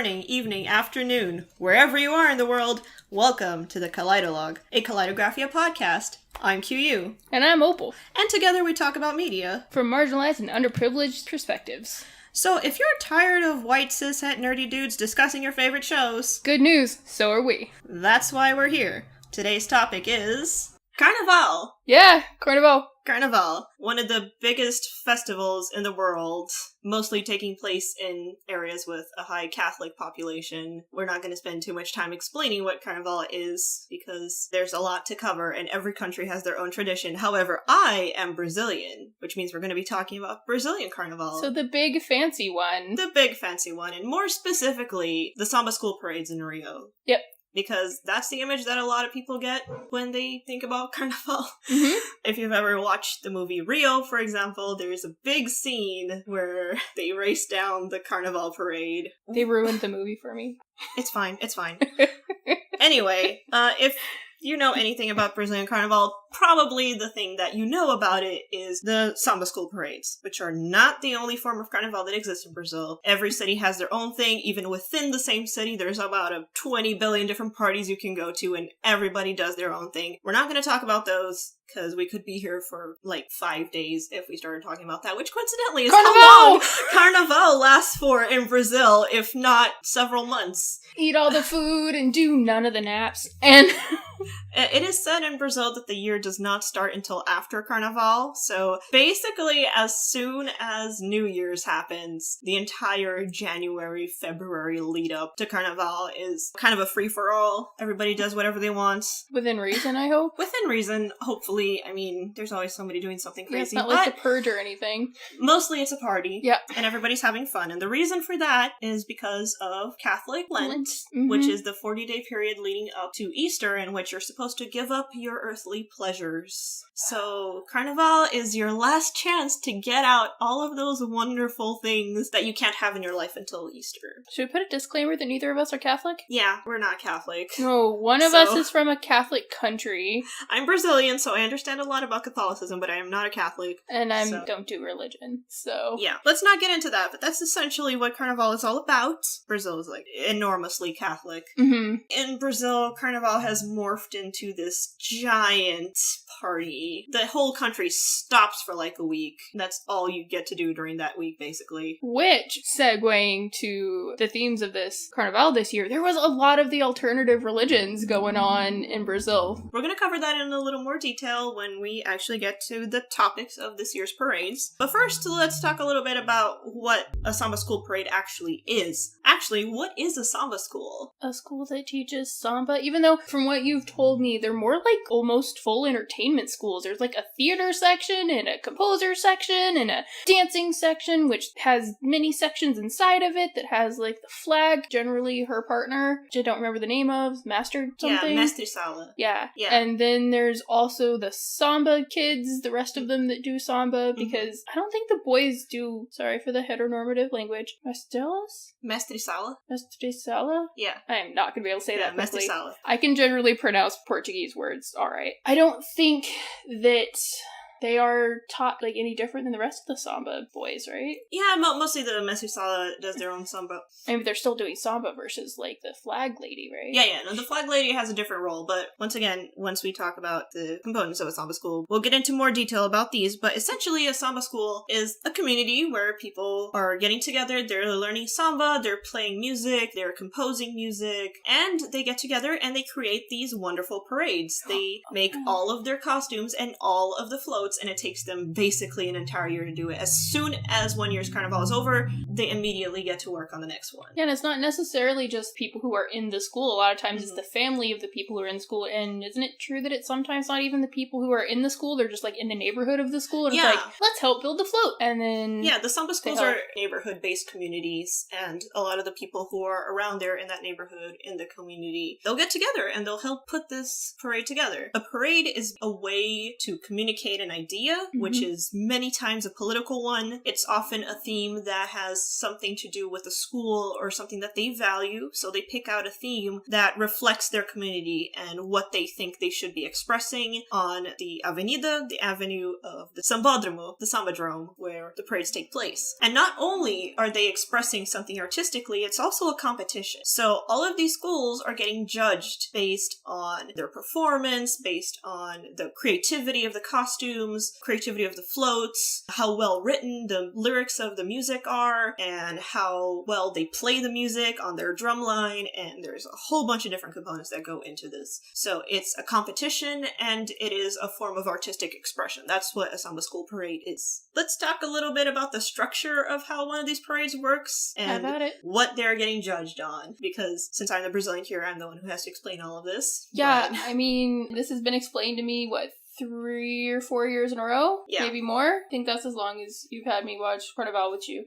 morning, evening, afternoon, wherever you are in the world, welcome to the KALEIDOLOGUE, a KALEIDOGRAPHIA podcast. I'm QU. And I'm Opal. And together we talk about media from marginalized and underprivileged perspectives. So if you're tired of white cishet nerdy dudes discussing your favorite shows, good news, so are we. That's why we're here. Today's topic is Carnaval. Yeah, Carnaval. Carnaval, one of the biggest festivals in the world, mostly taking place in areas with a high Catholic population. We're not going to spend too much time explaining what Carnaval is, because there's a lot to cover, and every country has their own tradition. However, I am Brazilian, which means we're going to be talking about Brazilian Carnaval. So the big fancy one. The big fancy one, and more specifically, the Samba School parades in Rio. Yep. Because that's the image that a lot of people get when they think about Carnaval. Mm-hmm. If you've ever watched the movie Rio, for example, there's a big scene where they race down the Carnaval parade. They ruined the movie for me. It's fine. Anyway, if you know anything about Brazilian Carnival, probably the thing that you know about it is the Samba School parades, which are not the only form of Carnival that exists in Brazil. Every city has their own thing. Even within the same city, there's about 20 billion different parties you can go to, and everybody does their own thing. We're not going to talk about those, because we could be here for 5 days if we started talking about that, which coincidentally is Carnival! How long Carnival lasts for in Brazil, if not several months. Eat all the food and do none of the naps. And it is said in Brazil that the year does not start until after Carnaval, so basically as soon as New Year's happens, the entire January, February lead up to Carnaval is kind of a free-for-all. Everybody does whatever they want. Within reason, I hope. Within reason, hopefully. I mean, there's always somebody doing something crazy. Yeah, it's not like the Purge or anything. Mostly it's a party. Yeah. And everybody's having fun. And the reason for that is because of Catholic Lent, Mm-hmm. which is the 40-day period leading up to Easter, in which you're supposed to give up your earthly pleasures. So Carnival is your last chance to get out all of those wonderful things that you can't have in your life until Easter. Should we put a disclaimer that neither of us are Catholic? Yeah, we're not Catholic. No, one of us is from a Catholic country. I'm Brazilian, so I understand a lot of Catholicism, but I am not a Catholic. And I don't do religion, so... Yeah, let's not get into that, but that's essentially what Carnival is all about. Brazil is, enormously Catholic. Mm-hmm. In Brazil, Carnival has morphed into this giant party. The whole country stops for a week. That's all you get to do during that week, basically. Which, segueing to the themes of this Carnival this year, there was a lot of the alternative religions going on in Brazil. We're going to cover that in a little more detail when we actually get to the topics of this year's parades. But first, let's talk a little bit about what a Samba School parade actually is. Actually, what is a Samba School? A school that teaches Samba, even though from what you've told me, they're more almost full entertainment schools. There's a theater section and a composer section and a dancing section, which has many sections inside of it that has the flag, generally her partner, which I don't remember the name of, Master something? Yeah, Mestre Sala. Yeah. Yeah. And then there's also the Samba kids, the rest of them that do Samba, because I don't think the boys do, sorry for the heteronormative language, Mestre Sala? Mestre Sala? Yeah. I'm not going to be able to say that quickly. Mestre Sala. I can generally pronounce Portuguese words alright. I don't think that they are taught any different than the rest of the Samba boys, right? Yeah, mostly the Mestre Sala does their own Samba. I mean, they're still doing Samba versus the flag lady, right? Yeah, no, the flag lady has a different role, but once again, once we talk about the components of a Samba school, we'll get into more detail about these, but essentially a Samba school is a community where people are getting together, they're learning Samba, they're playing music, they're composing music, and they get together and they create these wonderful parades. They make all of their costumes and all of the floats, and it takes them basically an entire year to do it. As soon as one year's Carnival is over, they immediately get to work on the next one. Yeah, and it's not necessarily just people who are in the school. A lot of times it's the family of the people who are in school, and isn't it true that it's sometimes not even the people who are in the school, they're just in the neighborhood of the school, and it's let's help build the float, and then... Yeah, the Samba schools are neighborhood-based communities, and a lot of the people who are around there in that neighborhood, in the community, they'll get together and they'll help put this parade together. A parade is a way to communicate an idea, which is many times a political one. It's often a theme that has something to do with a school or something that they value, so they pick out a theme that reflects their community and what they think they should be expressing on the avenida, the avenue of the Sambódromo, the Sambadrome, where the parades take place. And not only are they expressing something artistically, it's also a competition. So all of these schools are getting judged based on their performance, based on the creativity of the costumes, creativity of the floats, how well written the lyrics of the music are, and how well they play the music on their drum line, and there's a whole bunch of different components that go into this. So it's a competition, and it is a form of artistic expression. That's what a Samba School parade is. Let's talk a little bit about the structure of how one of these parades works, and what they're getting judged on, because since I'm the Brazilian here, I'm the one who has to explain all of this. Yeah, I mean, this has been explained to me, 3 or 4 years in a row? Yeah. Maybe more? I think that's as long as you've had me watch Carnaval with you.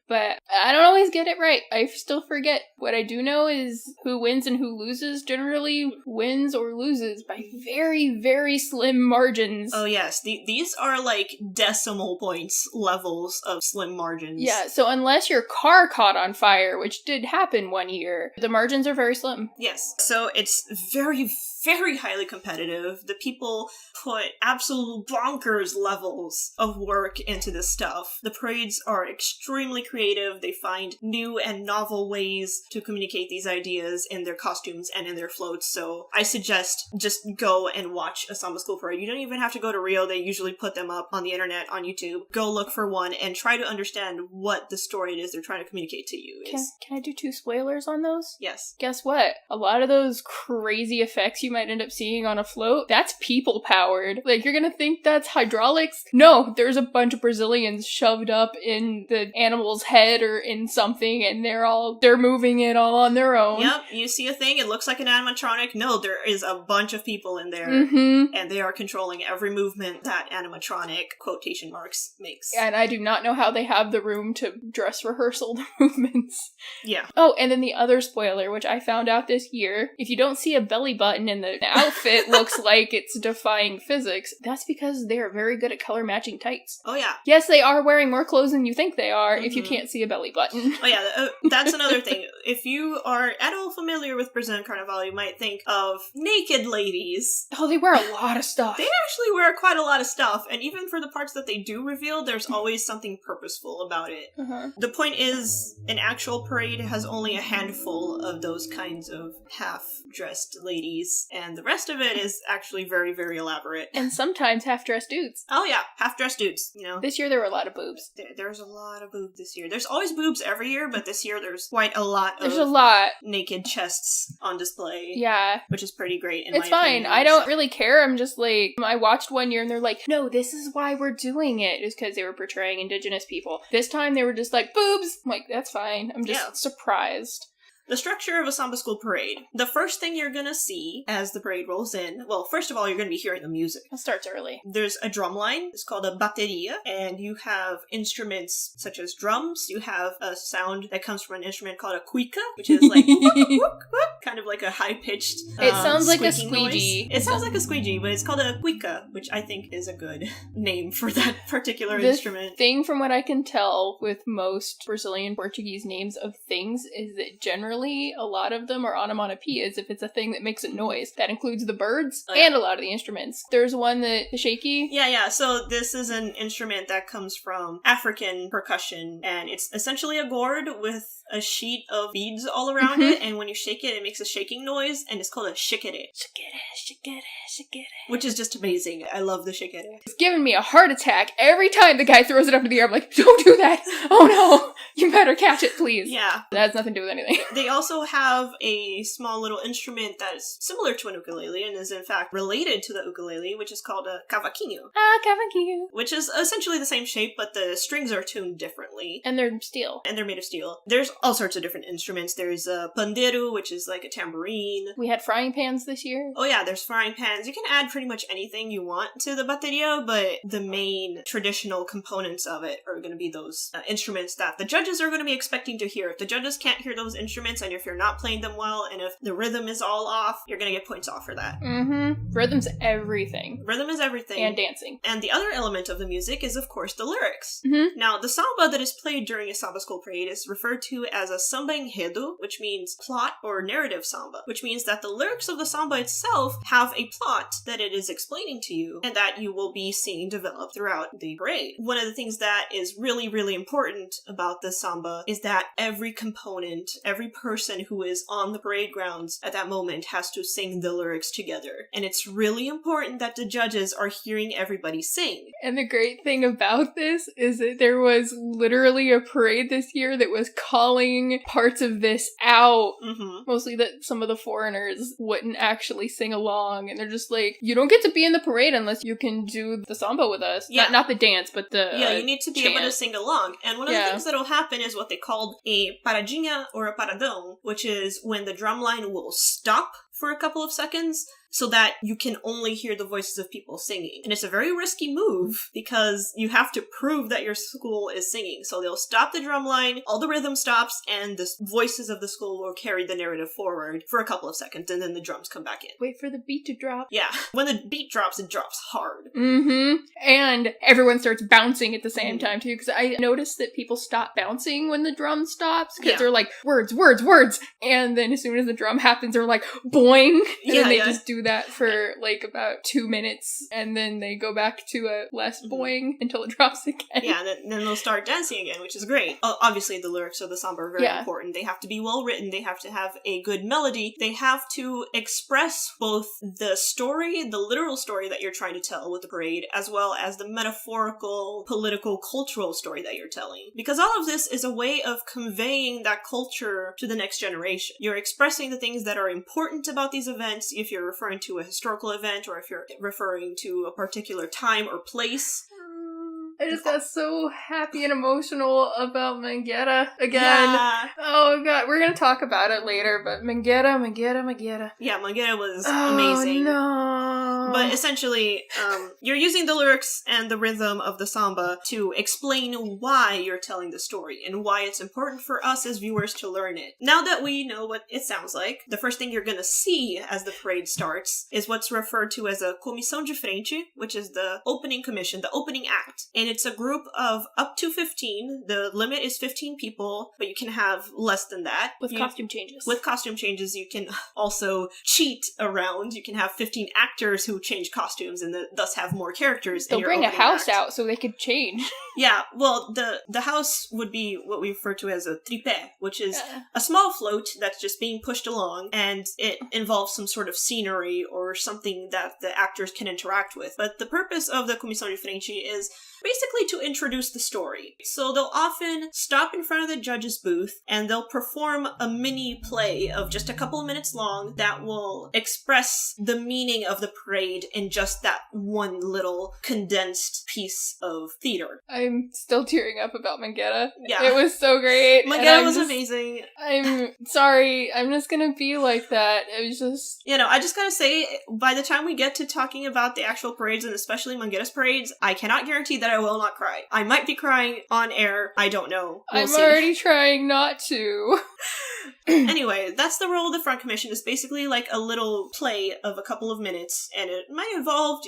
But I don't always get it right. I still forget. What I do know is who wins and who loses generally wins or loses by very, very slim margins. Oh yes, these are like decimal points levels of slim margins. Yeah, so unless your car caught on fire, which did happen one year, the margins are very slim. Yes, so it's very, very highly competitive. The people put absolute bonkers levels of work into this stuff. The parades are extremely creative. They find new and novel ways to communicate these ideas in their costumes and in their floats. So I suggest just go and watch a Samba School parade. You don't even have to go to Rio. They usually put them up on the internet, on YouTube. Go look for one and try to understand what the story it is they're trying to communicate to you. Can I do 2 spoilers on those? Yes. Guess what? A lot of those crazy effects you might end up seeing on a float, that's people powered. Like, you're gonna think that's hydraulics? No, there's a bunch of Brazilians shoved up in the animal's head or in something, and they're moving it all on their own. Yep, you see a thing, it looks like an animatronic. No, there is a bunch of people in there, and they are controlling every movement that animatronic, quotation marks, makes. And I do not know how they have the room to dress rehearsal the movements. Yeah. Oh, and then the other spoiler, which I found out this year, if you don't see a belly button in the outfit looks like it's defying physics, that's because they are very good at color matching tights. Oh yeah. Yes, they are wearing more clothes than you think they are if you can't see a belly button. Oh yeah, that's another thing. If you are at all familiar with Brazilian Carnaval, you might think of naked ladies. Oh, they wear a lot of stuff. They actually wear quite a lot of stuff, and even for the parts that they do reveal, there's always something purposeful about it. The point is, an actual parade has only a handful of those kinds of half-dressed ladies, and the rest of it is actually very, very elaborate. And sometimes half-dressed dudes. Oh yeah, half-dressed dudes, you know. This year there were a lot of boobs. There's a lot of boobs this year. There's always boobs every year, but this year there's quite a lot of naked chests on display. Yeah. Which is pretty great in It's my fine. opinion. I don't really care. I'm just like, I watched one year and they're like, no, this is why we're doing it. It's because they were portraying indigenous people. This time they were just like, boobs! I'm like, that's fine. I'm just surprised. The structure of a Samba School parade. The first thing you're gonna see as the parade rolls in, well, first of all, you're gonna be hearing the music. It starts early. There's a drum line. It's called a bateria, and you have instruments such as drums. You have a sound that comes from an instrument called a cuica, which is like kind of like a high-pitched it sounds like a squeegee. Noise. It sounds like a squeegee, but it's called a cuica, which I think is a good name for that particular instrument. The thing from what I can tell with most Brazilian Portuguese names of things is that generally a lot of them are onomatopoeias if it's a thing that makes a noise. That includes the birds and a lot of the instruments. There's one the shaky. Yeah. So this is an instrument that comes from African percussion, and it's essentially a gourd with a sheet of beads all around it, and when you shake it, it makes a shaking noise, and it's called a shikere. Shikere. Which is just amazing. I love the shikere. It's giving me a heart attack every time the guy throws it up in the air. I'm like, don't do that! Oh no! You better catch it, please. Yeah. That has nothing to do with anything. They also have a small little instrument that is similar to an ukulele and is in fact related to the ukulele, which is called a cavaquinho. Cavaquinho. Which is essentially the same shape, but the strings are tuned differently. And they're steel. And they're made of steel. There's all sorts of different instruments. There's a pandeiro, which is like a tambourine. We had frying pans this year. Oh yeah, there's frying pans. You can add pretty much anything you want to the bateria, but the main traditional components of it are going to be those instruments that the judges are going to be expecting to hear. If the judges can't hear those instruments, instruments, and if you're not playing them well, and if the rhythm is all off, you're gonna get points off for that. Rhythm's everything. Rhythm is everything. And dancing. And the other element of the music is, of course, the lyrics. Now, the samba that is played during a Samba School parade is referred to as a samba enredo, which means plot or narrative samba, which means that the lyrics of the samba itself have a plot that it is explaining to you, and that you will be seeing develop throughout the parade. One of the things that is really, really important about the samba is that every component, every person who is on the parade grounds at that moment has to sing the lyrics together. And it's really important that the judges are hearing everybody sing. And the great thing about this is that there was literally a parade this year that was calling parts of this out. Mostly that some of the foreigners wouldn't actually sing along, and they're just like, you don't get to be in the parade unless you can do the samba with us. Yeah. Not the dance, but the you need to be able to sing along. And one of the things that'll happen is what they called a paradinha or a paradão, which is when the drum line will stop for a couple of seconds so that you can only hear the voices of people singing. And it's a very risky move because you have to prove that your school is singing. So they'll stop the drum line, all the rhythm stops, and the voices of the school will carry the narrative forward for a couple of seconds, and then the drums come back in. Wait for the beat to drop. Yeah. When the beat drops, it drops hard. And everyone starts bouncing at the same time, too, because I noticed that people stop bouncing when the drum stops, because they're like, words, words, words! And then as soon as the drum happens, they're like, boing! And then they just do that for like about 2 minutes, and then they go back to a less boing until it drops again. Yeah, and then they'll start dancing again, which is great. Obviously, the lyrics of the samba are very important. They have to be well written, they have to have a good melody, they have to express both the story, the literal story that you're trying to tell with the parade, as well as the metaphorical, political, cultural story that you're telling. Because all of this is a way of conveying that culture to the next generation. You're expressing the things that are important about these events, if you're referring to a historical event or if you're referring to a particular time or place. I just got so happy and emotional about Mangueira again. Yeah. Oh god, we're gonna talk about it later, but Mangueira. Yeah, Mangueira was amazing. No. But essentially, you're using the lyrics and the rhythm of the samba to explain why you're telling the story and why it's important for us as viewers to learn it. Now that we know what it sounds like, the first thing you're gonna see as the parade starts is what's referred to as a comissão de frente, which is the opening commission, the opening act. And it's a group of up to 15. The limit is 15 people, but you can have less than that. With costume changes. With costume changes, you can also cheat around. You can have 15 actors who change costumes and thus have more characters. They'll bring a house out so they could change. Yeah, well, the house would be what we refer to as a tripé, which is a small float that's just being pushed along, and it involves some sort of scenery or something that the actors can interact with. But the purpose of the comissão de frente is basically to introduce the story. So they'll often stop in front of the judge's booth and they'll perform a mini play of just a couple of minutes long that will express the meaning of the parade in just that one little condensed piece of theater. I'm still tearing up about Mangueira. Yeah. It was so great. Mangueira was amazing. I'm sorry. I'm just gonna be like that. It was just... I just gotta say, by the time we get to talking about the actual parades, and especially Mangueira's parades, I cannot guarantee that I will not cry. I might be crying on air. I don't know. We'll see. Already trying not to. Anyway, that's the role of the front commission. It's basically like a little play of a couple of minutes, and it might involve,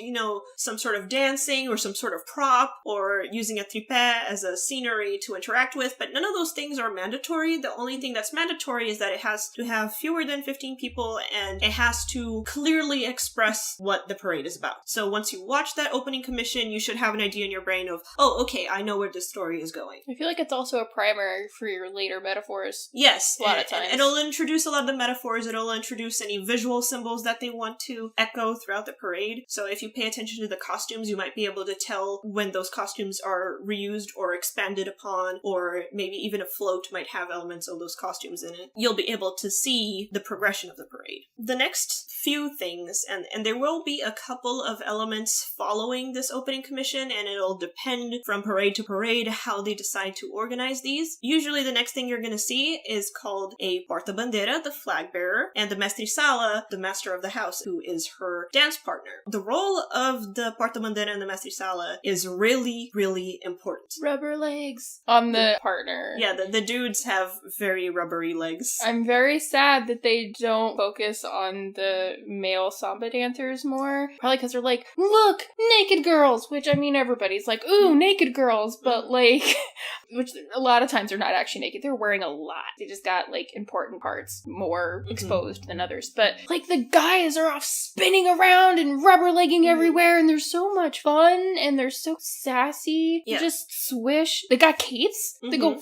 some sort of dancing or some sort of prop or using a tripé as a scenery to interact with, but none of those things are mandatory. The only thing that's mandatory is that it has to have fewer than 15 people, and it has to clearly express what the parade is about. So once you watch that opening commission, you should have an idea in your brain of, oh, okay, I know where this story is going. I feel like it's also a primer for your later metaphors. Yes, a lot of times. And it'll introduce a lot of the metaphors, it'll introduce any visual symbols that they want to echo throughout the parade. So if you pay attention to the costumes, you might be able to tell when those costumes are reused or expanded upon, or maybe even a float might have elements of those costumes in it. You'll be able to see the progression of the parade. The next few things, and there will be a couple of elements following this opening commission, and it'll depend from parade to parade how they decide to organize these. Usually the next thing you're going to see is called a porta-bandera, the flag bearer, and the mestrisala, the master of the house, who is her dance partner. The role of the porta-bandera and the mestrisala is really, really important. Rubber legs on the partner. Yeah, the dudes have very rubbery legs. I'm very sad that they don't focus on the male samba dancers more. Probably because they're like, look, naked girls! Which, I mean, everybody's like, ooh, naked girls! But, like, which a lot of times they're not actually naked. They're wearing a lot. They just got, like, important parts more exposed than others. But, like, the guys are off spinning around and rubber legging everywhere, and they're so much fun, and they're so sassy. Yeah. They just swish. They got capes. They go...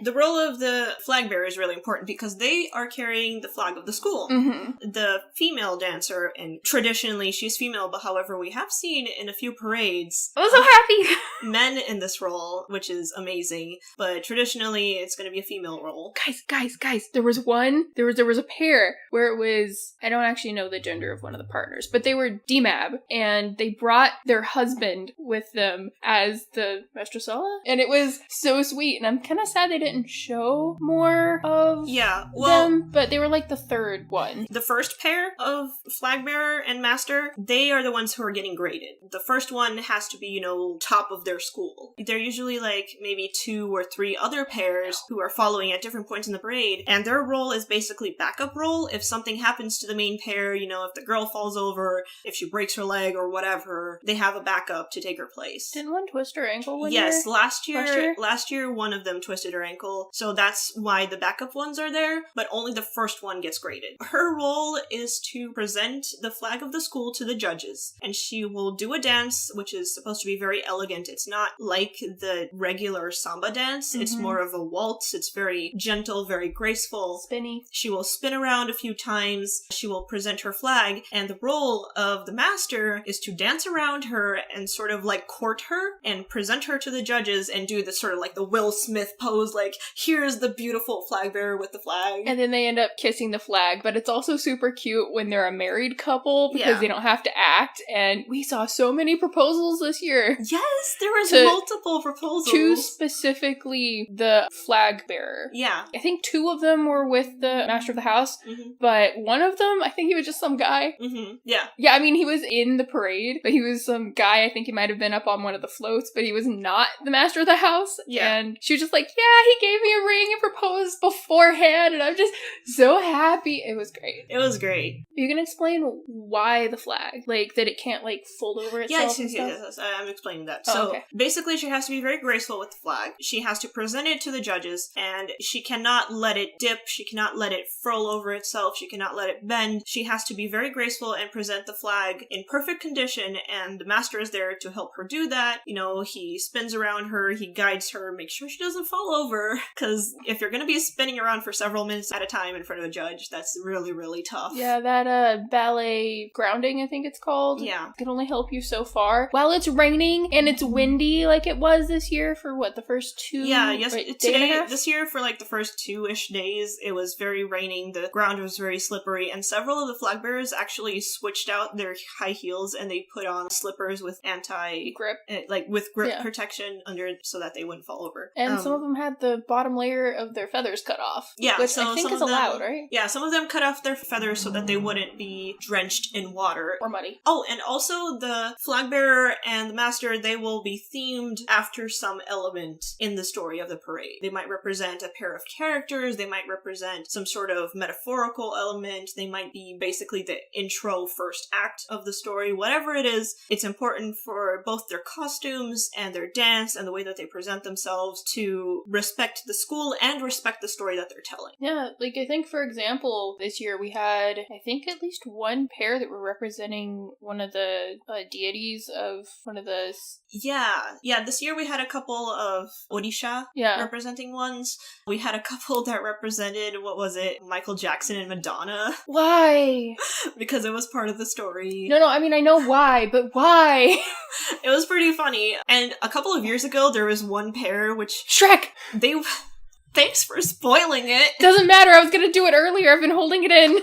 The role of the flag bearer is really important because they are carrying the flag of the school. The female dancer, and traditionally she's female, but however we have seen in a few parades... I was so happy! men in this role, which is amazing, but traditionally it's going to be a female role. Guys, there was a pair where it was, I don't actually know the gender of one of the partners, but they were DMAB, and they brought their husband with them as the mestrisala, and it was so sweet, and I'm kind of sad they didn't show more of them, but they were like the third one. The first pair of flag bearer and master, they are the ones who are getting graded. The first one has to be, top of their school. They're usually like maybe 2 or 3 other pairs who are following at different points in the parade, and their role is basically backup role. If something happens to the main pair, if the girl falls over, if she breaks her leg or whatever, they have a backup to take her place. Didn't one twist her ankle one year? Yes, year? last year one of them twisted her ankle, so that's why the backup ones are there, but only the first one gets graded. Her role is to present the flag of the school to the judges, and she will do a dance which is supposed to be very elegant. It's not like the regular samba dance, it's more of a waltz. It's very gentle, very graceful. Spinny. She will spin around a few times, she will present her flag, and the role of the master is to dance around her and sort of like court her and present her to the judges and do the sort of like the Will Smith pose, like, here's the beautiful flag bearer with the flag. And then they end up kissing the flag, but it's also super cute when they're a married couple because they don't have to act, and we saw so many proposals this year. Yes, there was multiple proposals. To specifically the flag bearer. Yeah. I think 2 of them were with the master of the house, but one of them, I think he was just some guy. Yeah. Yeah, I mean, he was in the parade, but he was some guy, I think he might have been up on one of the floats, but he was not the master of the house. Yeah. And she was just like, yeah, he gave me a ring and proposed beforehand, and I'm just so happy. It was great. It was great. You can explain why the flag? Like, that it can't, like, fold over itself? Yes, I'm explaining that. So, basically, she has to be very graceful with the flag. She has to present it to the judges, and she cannot let it dip, she cannot let it furl over itself, she cannot let it bend. She has to be very graceful and present the flag in perfect condition, and the master is there to help her do that. He spins around her, he guides her, makes sure she doesn't fall over, because if you're gonna be spinning around for several minutes at a time in front of a judge, that's really, really tough. Yeah, that ballet grounding, I think it's called. Yeah. Can only help you so far. While it's raining and it's windy like it was this year for the first 2 this year for like the first 2-ish days, it was very raining, the ground was very slippery, and several of the flag bearers actually switched out their high heels and they put on slippers with grip, with grip protection under so that they wouldn't fall over. And some of them had the bottom layer of their feathers cut off. Yeah, which so I think is allowed, right? Yeah, some of them cut off their feathers so that they wouldn't be drenched in water. Or muddy. Oh, and also the flag bearer and the master, they will be themed after some element in the story of the parade. They might represent a pair of characters, they might represent some sort of metaphorical element, they might be basically the intro first act of the story. Whatever it is, it's important for both their costumes and their dance and the way that they present themselves to respect the school and respect the story that they're telling. Yeah, like I think, for example, this year we had, I think, at least one pair that were representing one of the deities of one of the... Yeah, this year we had a couple of Odisha representing ones. We had a couple that represented, Michael Jackson and Madonna. Why? Because it was part of the story. No, I mean, I know why, but why? It was pretty funny. And a couple of years ago, there was one pair which... Shrek! Thanks for spoiling it. Doesn't matter, I was gonna do it earlier, I've been holding it in.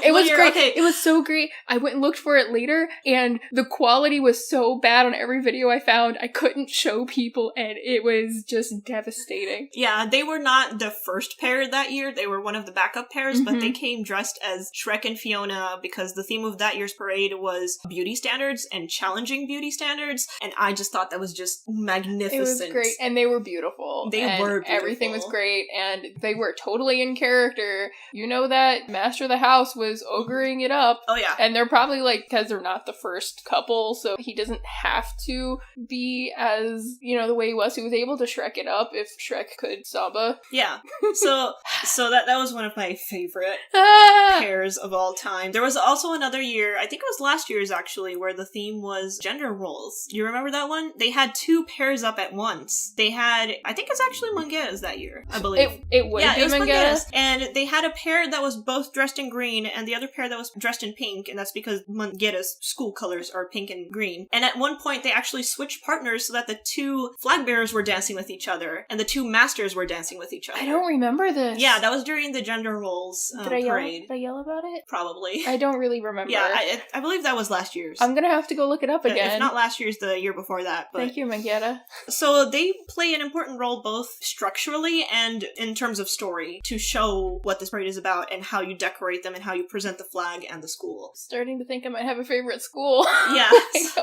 It was great. Okay. It was so great. I went and looked for it later, and the quality was so bad on every video I found, I couldn't show people, and it was just devastating. Yeah, they were not the first pair that year. They were one of the backup pairs, but they came dressed as Shrek and Fiona because the theme of that year's parade was beauty standards and challenging beauty standards, and I just thought that was just magnificent. It was great, and they were beautiful. They were beautiful. Everything was great, and they were totally in character. You know that Master of the House was ogreing it up. Oh, yeah. And they're probably like, because they're not the first couple, so he doesn't have to be as, you know, the way he was. He was able to Shrek it up if Shrek could Samba. Yeah. So that was one of my favorite pairs of all time. There was also another year, I think it was last year's actually, where the theme was gender roles. Do you remember that one? They had two pairs up at once. They had, I think it's actually Mangueras that year, I believe. It would be Mangueras. And they had a pair that was both dressed in green and the other pair that was dressed in pink, and that's because Mangueras' school colors are pink and green. And at one point they actually switched partners so that the two flag bearers were dancing with each other and the two masters were dancing with each other. I don't remember this. Yeah, that was during the gender roles parade. Did I yell about it? Probably. I don't really remember. Yeah, I believe that was last year's. I'm gonna have to go look it up again. If not last year's, the year before that. But... Thank you, Manguera. So they play an important role both structurally and in terms of story to show what this parade is about and how you decorate them and how you present the flag and the school. Starting to think I might have a favorite school. Yeah.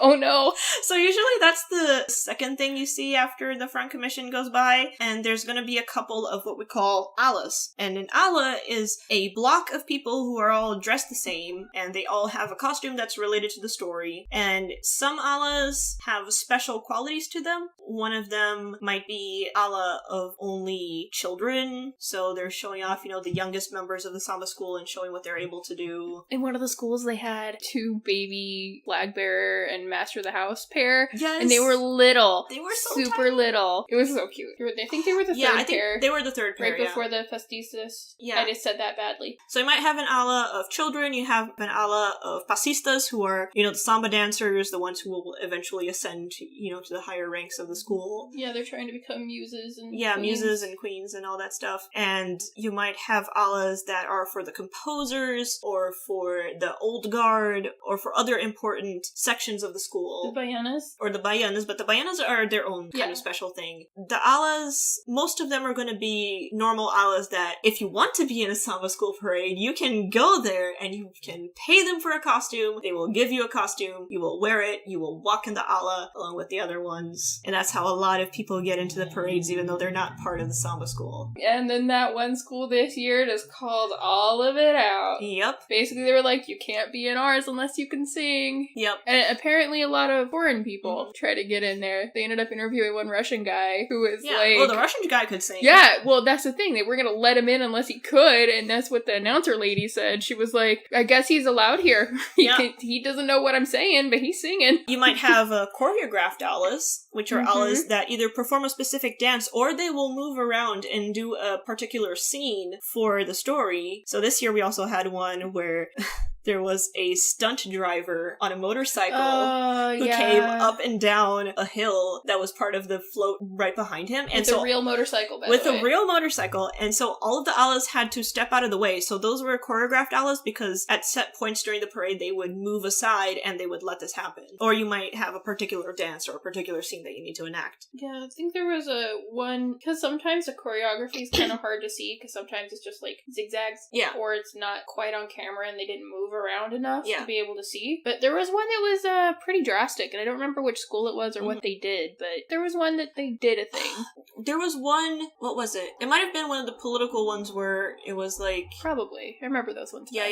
Oh no. So usually that's the second thing you see after the front commission goes by, and there's going to be a couple of what we call alas. And an ala is a block of people who are all dressed the same, and they all have a costume that's related to the story. And some alas have special qualities to them. One of them might be ala of only children, so they're showing off, you know, the youngest members of the Samba School and showing what they're able to do. In one of the schools, they had two baby flag bearer and master of the house pair. Yes. And they were little. They were so super tiny. Little. It was so cute. I think they were the third pair. They were the third pair, right before the festistas. Yeah. I just said that badly. So you might have an ala of children, you have an ala of pasistas, who are, you know, the samba dancers, the ones who will eventually ascend to, you know, to the higher ranks of the school. Yeah, they're trying to become muses and queens. Muses and queens and all that stuff. And you might have alas that are for the composers, or for the old guard, or for other important sections of the school. The baianas? Or the baianas, but the baianas are their own kind of special thing. The alas, most of them are going to be normal alas that, if you want to be in a Samba School parade, you can go there and you can pay them for a costume. They will give you a costume. You will wear it. You will walk in the ala along with the other ones. And that's how a lot of people get into the parades, even though they're not part of the Samba School. And then that one school this year just called all of it out. Yep. Basically, they were like, you can't be in ours unless you can sing. Yep. And apparently a lot of foreign people try to get in there. They ended up interviewing one Russian guy who was like... well, the Russian guy could sing. Yeah, well, that's the thing. They were gonna let him in unless he could, and that's what the announcer lady said. She was like, I guess he's allowed here. He doesn't know what I'm saying, but he's singing. You might have choreographed alas, which are alas that either perform a specific dance or they will move around and do a particular scene for the story. So this year we also had one where... there was a stunt driver on a motorcycle who came up and down a hill that was part of the float right behind him. And with a real motorcycle, With a real motorcycle. And so all of the alas had to step out of the way. So those were choreographed alas because at set points during the parade, they would move aside and they would let this happen. Or you might have a particular dance or a particular scene that you need to enact. Yeah, I think there was one, because sometimes the choreography is kind of hard to see because sometimes it's just like zigzags. Yeah. Or it's not quite on camera and they didn't move around enough yeah. to be able to see. But there was one that was pretty drastic, and I don't remember which school it was or what they did, but there was one that they did a thing. There was one, what was it? It might have been one of the political ones where it was like... Probably. I remember those ones. Yeah.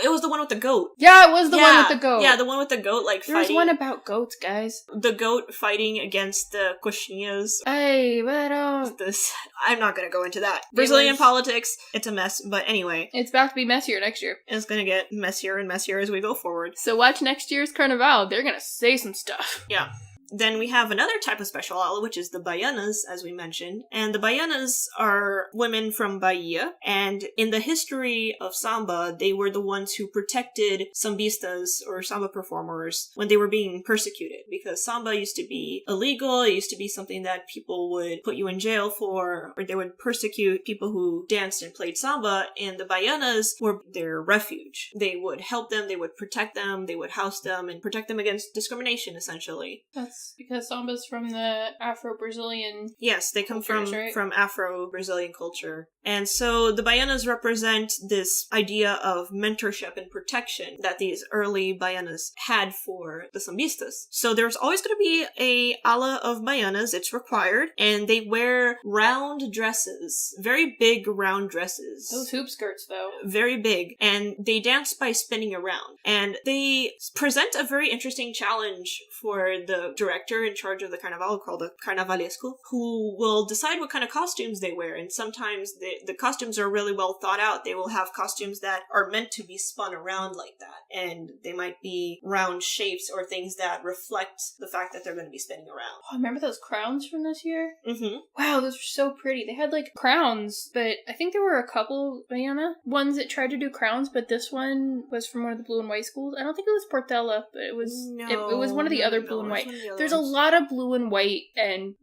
It was the one with the goat. Yeah, it was the one with the goat. Yeah, the one with the goat, like, there fighting. There was one about goats, guys. The goat fighting against the coxinhas. Hey, but I'm not gonna go into that. Brazilian politics, it's a mess, but anyway. It's about to be messier next year. It's gonna get messier and messier as we go forward. So watch next year's Carnaval. They're gonna say some stuff. Yeah. Then we have another type of special ala, which is the baianas, as we mentioned. And the baianas are women from Bahia. And in the history of samba, they were the ones who protected sambistas or samba performers when they were being persecuted. Because samba used to be illegal, it used to be something that people would put you in jail for, or they would persecute people who danced and played samba, and the baianas were their refuge. They would help them, they would protect them, they would house them, and protect them against discrimination, essentially. That's because samba's from the Afro-Brazilian. Yes, they come cultures, right? from Afro-Brazilian culture. And so the baianas represent this idea of mentorship and protection that these early baianas had for the sambistas. So there's always going to be a ala of baianas, it's required, and they wear round dresses, very big round dresses. Those hoop skirts, though. Very big, and they dance by spinning around. And they present a very interesting challenge for the director in charge of the Carnaval, called the Carnavalesco, who will decide what kind of costumes they wear. And sometimes the costumes are really well thought out. They will have costumes that are meant to be spun around like that. And they might be round shapes or things that reflect the fact that they're going to be spinning around. Oh, remember those crowns from this year? Mm-hmm. Wow, those were so pretty. They had, like, crowns, but I think there were a couple baiana ones that tried to do crowns, but this one was from one of the blue and white schools. I don't think it was Portela, but it was it was one of the other blue and white. There's a lot of blue and white and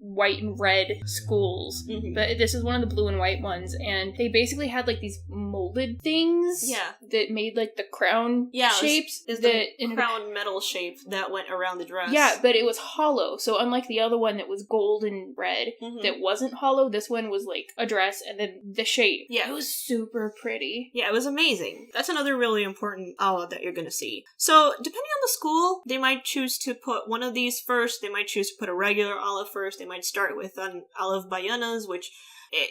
red schools, but this is one of the blue and white ones, and they basically had, like, these molded things that made, like, the crown shapes. Is the crown metal shape that went around the dress. Yeah, but it was hollow, so unlike the other one that was gold and red that wasn't hollow, this one was, like, a dress and then the shape. Yeah, it was super pretty. Yeah, it was amazing. That's another really important ala that you're going to see. So, depending on the school, they might choose to put one of these first, they might choose to put a regular ala first, they might start with an ala of baianas, which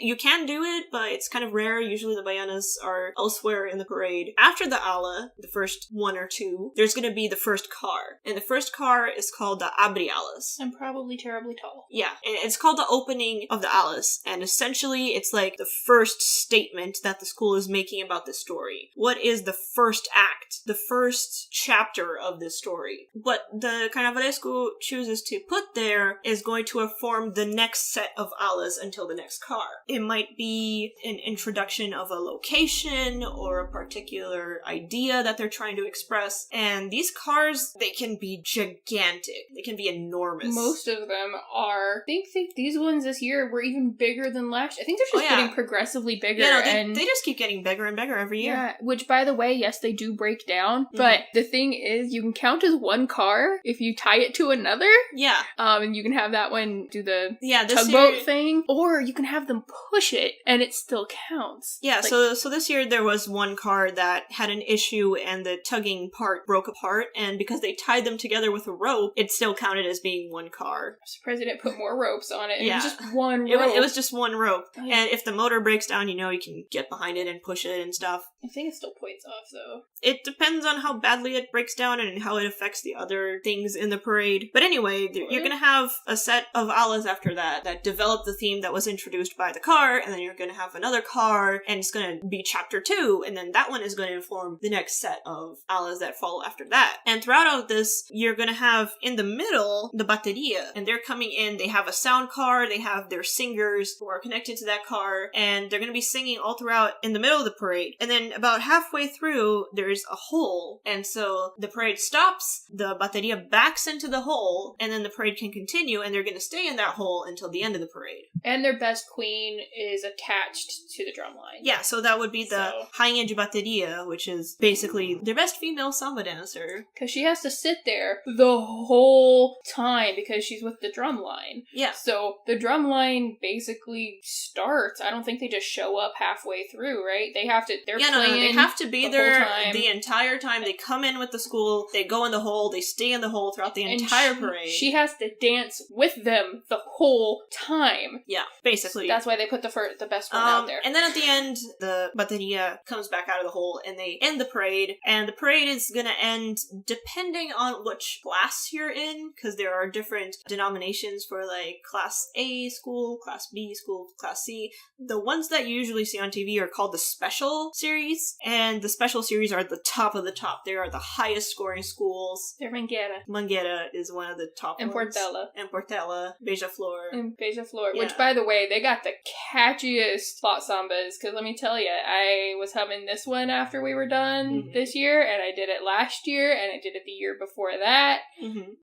you can do it, but it's kind of rare. Usually the baianas are elsewhere in the parade. After the ala, the first one or two, there's going to be the first car. And the first car is called the abri alas. I'm probably terribly tall. Yeah, and it's called the opening of the alas. And essentially, it's like the first statement that the school is making about the story. What is the first act? The first chapter of this story? What the Carnavalesco chooses to put there is going to inform the next set of alas until the next car. It might be an introduction of a location or a particular idea that they're trying to express. And these cars, they can be gigantic. They can be enormous. Most of them are. I think these ones this year were even bigger than last year. I think they're just getting progressively bigger. Yeah, no, they just keep getting bigger and bigger every year. Yeah, which, by the way, yes, they do break down. But the thing is, you can count as one car if you tie it to another. Yeah. And you can have that one do the tugboat thing. Or you can have them push it and it still counts. Yeah, like, so this year there was one car that had an issue and the tugging part broke apart, and because they tied them together with a rope, it still counted as being one car. I'm surprised they didn't put more ropes on it. It was just one rope. It was just one rope. Oh, yeah. And if the motor breaks down, you can get behind it and push it and stuff. I think it still points off, though. It depends on how badly it breaks down and how it affects the other things in the parade. But anyway, you're going to have a set of alas after that develop the theme that was introduced by the car, and then you're going to have another car, and it's going to be chapter 2, and then that one is going to inform the next set of alas that follow after that. And throughout all of this, you're going to have in the middle the bateria, and they're coming in, they have a sound car, they have their singers who are connected to that car, and they're going to be singing all throughout in the middle of the parade. And then about halfway through, there's a hole, and so the parade stops, the bateria backs into the hole, and then the parade can continue, and they're going to stay in that hole until the end of the parade. And their best queen is attached to the drum line. Yeah, so that would be the Rainha de Bateria, which is basically their best female samba dancer. Because she has to sit there the whole time because she's with the drum line. Yeah. So the drum line basically starts. I don't think they just show up halfway through, right? They have to, they're playing they have to be there the entire time. They come in with the school, they go in the hole, they stay in the hole throughout the entire parade. She has to dance with them the whole time. Yeah, basically. So that's why they put the best one out there. And then at the end, the bateria comes back out of the hole and they end the parade. And the parade is going to end depending on which class you're in, because there are different denominations for like class A school, class B school, class C. The ones that you usually see on TV are called the special series series, and the special series are the top of the top. They are the highest scoring schools. They're Mangueira. Mangueira is one of the top And ones. Portela. And Portela. Beija-Flor. And Beija-Flor. Yeah. Which, by the way, they got the catchiest plot sambas, because let me tell you, I was humming this one after we were done this year, and I did it last year, and I did it the year before that.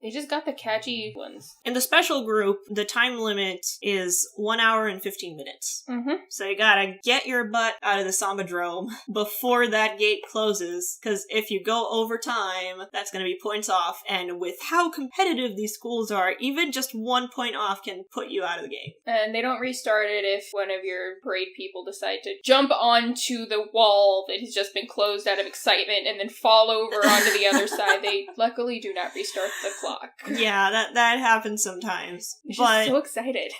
They just got the catchy ones. In the special group, the time limit is 1 hour and 15 minutes. So you gotta get your butt out of the Sambadrome before that gate closes, because if you go over time, that's gonna be points off, and with how competitive these schools are, even just 1 point off can put you out of the game. And they don't restart it if one of your parade people decide to jump onto the wall that has just been closed out of excitement and then fall over onto the other side. They luckily do not restart the clock. Yeah, that happens sometimes. She's But so excited.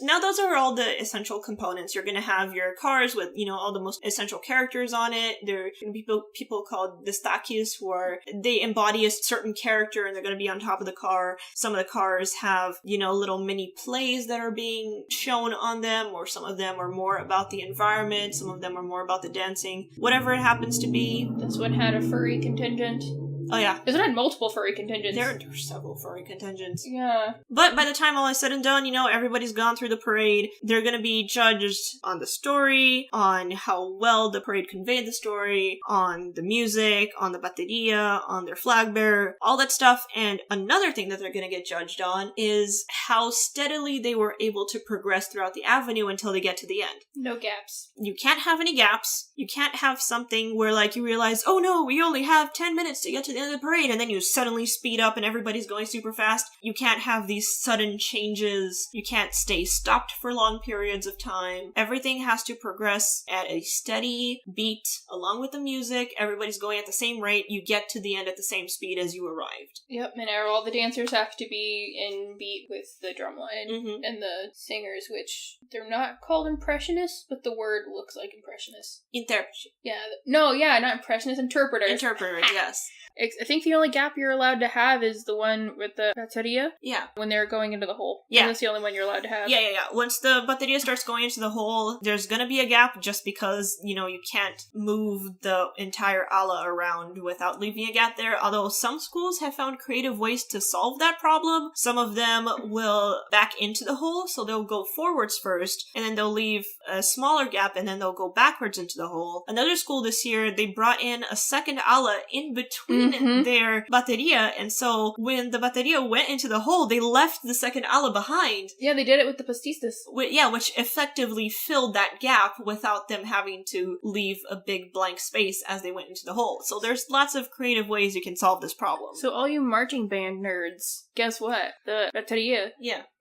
now those are all the essential components. You're going to have your cars with, all the most essential characters on it. There are going to be people called destaques, where they embody a certain character and they're going to be on top of the car. Some of the cars have, little mini plays that are being shown on them, or some of them are more about the environment. Some of them are more about the dancing. Whatever it happens to be. This one had a furry contingent. Oh, yeah. This one had multiple furry contingents. There are several furry contingents. Yeah. But by the time all is said and done, everybody's gone through the parade. They're going to be judged on the story, on how well the parade conveyed the story, on the music, on the bateria, on their flag bearer, all that stuff. And another thing that they're going to get judged on is how steadily they were able to progress throughout the avenue until they get to the end. No gaps. You can't have any gaps. You can't have something where, you realize, oh no, we only have 10 minutes to get to the end of the parade, and then you suddenly speed up and everybody's going super fast. You can't have these sudden changes. You can't stay stopped for long periods of time. Everything has to progress at a steady beat along with the music. Everybody's going at the same rate. You get to the end at the same speed as you arrived. Yep, and all the dancers have to be in beat with the drumline, and the singers, which they're not called impressionists, but the word looks like impressionists. Interpreter. Yeah, not impressionists, interpreters. Interpreters, yes. I think the only gap you're allowed to have is the one with the bateria. Yeah. When they're going into the hole. Yeah. That's the only one you're allowed to have. Yeah. Once the bateria starts going into the hole, there's gonna be a gap just because, you can't move the entire ala around without leaving a gap there. Although some schools have found creative ways to solve that problem. Some of them will back into the hole, so they'll go forwards first, and then they'll leave a smaller gap, and then they'll go backwards into the hole. Another school this year, they brought in a second ala in between their bateria, and so when the bateria went into the hole, they left the second ala behind. Yeah, they did it with the pastistas. Which effectively filled that gap without them having to leave a big blank space as they went into the hole. So there's lots of creative ways you can solve this problem. So all you marching band nerds, guess what? The bateria,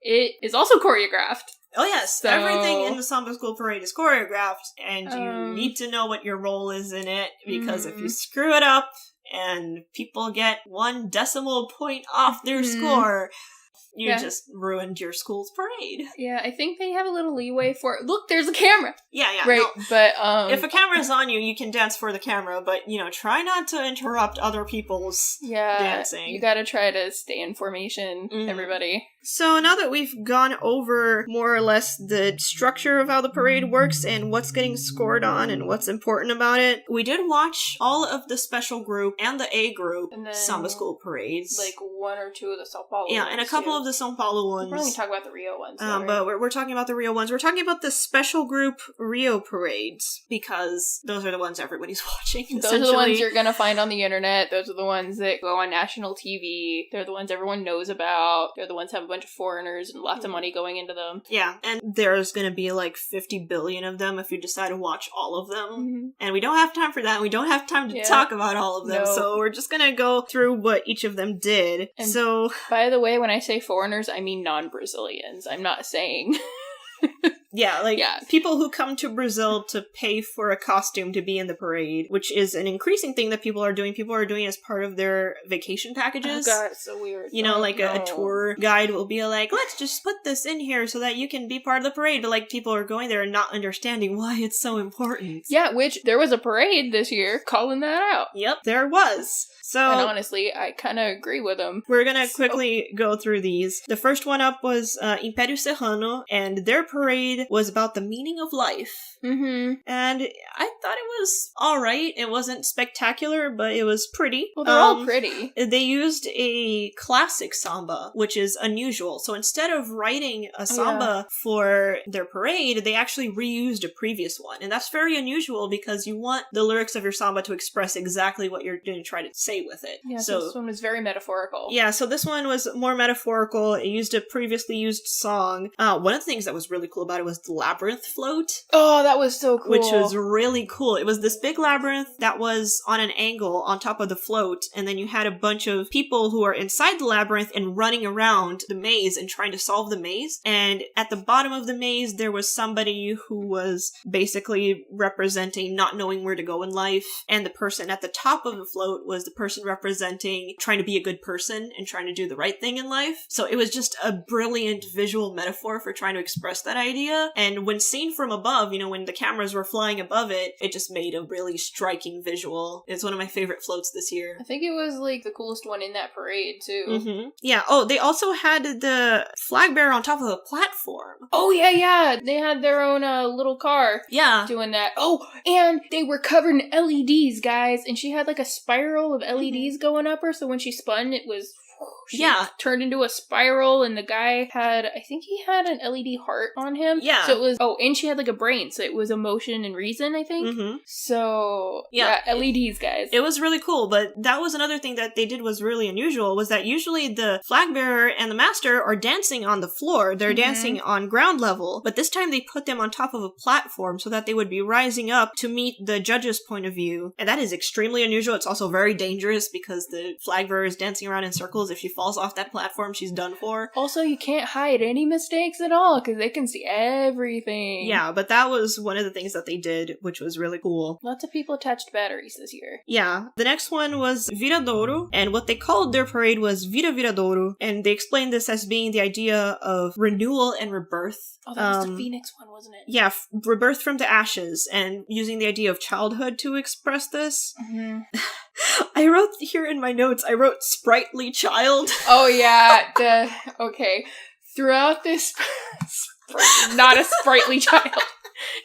it is also choreographed. Oh yes, So... everything in the Samba School parade is choreographed, and you need to know what your role is in it, because if you screw it up, and people get 1 decimal point off their score, you just ruined your school's parade. Yeah, I think they have a little leeway for it. Look, there's a camera! Yeah. Right, no. but, if a camera's on you, you can dance for the camera, but, try not to interrupt other people's dancing. You gotta try to stay in formation, everybody. So now that we've gone over more or less the structure of how the parade works and what's getting scored on and what's important about it, we did watch all of the special group and the A group Samba School parades. 1 or 2 of the Sao Paulo ones, and a couple of the Sao Paulo ones. We're only talking about the Rio ones. But we're talking about the Rio ones. We're talking about the special group Rio parades, because those are the ones everybody's watching, Those are the ones you're gonna find on the internet. Those are the ones that go on national TV. They're the ones everyone knows about. They're the ones that have a bunch of foreigners and lots of money going into them. Yeah, and there's gonna be 50 billion of them if you decide to watch all of them. And we don't have time for that. We don't have time to talk about all of them, so we're just gonna go through what each of them did. And by the way, when I say foreigners, I mean non-Brazilians. I'm not saying... people who come to Brazil to pay for a costume to be in the parade, which is an increasing thing that people are doing. People are doing as part of their vacation packages. Oh god, it's so weird. A tour guide will be like, let's just put this in here so that you can be part of the parade. But people are going there and not understanding why it's so important. Yeah, which there was a parade this year calling that out. Yep, there was. So, and honestly, I kind of agree with them. We're gonna quickly go through these. The first one up was Império Serrano, and their parade was about the meaning of life. And I thought it was alright. It wasn't spectacular, but it was pretty. Well, they're all pretty. They used a classic samba, which is unusual. So instead of writing a samba for their parade, they actually reused a previous one. And that's very unusual because you want the lyrics of your samba to express exactly what you're going to try to say with it. Yeah, so this one was very metaphorical. Yeah, so this one was more metaphorical. It used a previously used song. One of the things that was really cool about it was the labyrinth float. Oh, that was so cool. Which was really cool. It was this big labyrinth that was on an angle on top of the float, and then you had a bunch of people who are inside the labyrinth and running around the maze and trying to solve the maze. And at the bottom of the maze, there was somebody who was basically representing not knowing where to go in life, and the person at the top of the float was the person representing trying to be a good person and trying to do the right thing in life. So it was just a brilliant visual metaphor for trying to express that idea. And when seen from above, you know, when the cameras were flying above it, it just made a really striking visual. It's one of my favorite floats this year. I think it was like the coolest one in that parade too. Mm-hmm. Yeah. Oh, they also had the flag bearer on top of a platform. Oh yeah. They had their own little car. Yeah. Doing that. Oh, and they were covered in LEDs, guys. And she had like a spiral of LEDs going up her. So when she spun, it was... She turned into a spiral, and the guy had, I think he had an LED heart on him. Yeah. So it was, and she had like a brain, so it was emotion and reason, I think. Mm-hmm. So, yeah, LEDs, guys. It was really cool, but that was another thing that they did was really unusual, was that usually the flag bearer and the master are dancing on the floor. They're dancing on ground level, but this time they put them on top of a platform so that they would be rising up to meet the judge's point of view. And that is extremely unusual. It's also very dangerous because the flag bearer is dancing around in circles. If she falls off that platform, she's done for. Also, you can't hide any mistakes at all because they can see everything. Yeah, but that was one of the things that they did, which was really cool. Lots of people attached batteries this year. Yeah. The next one was Viradouro, and what they called their parade was Vira Viradouro, and they explained this as being the idea of renewal and rebirth. Oh, that was the Phoenix one, wasn't it? Yeah, rebirth from the ashes, and using the idea of childhood to express this. Mm-hmm. I wrote here in my notes, I wrote sprightly child. Oh yeah, okay. Throughout this, not a sprightly child.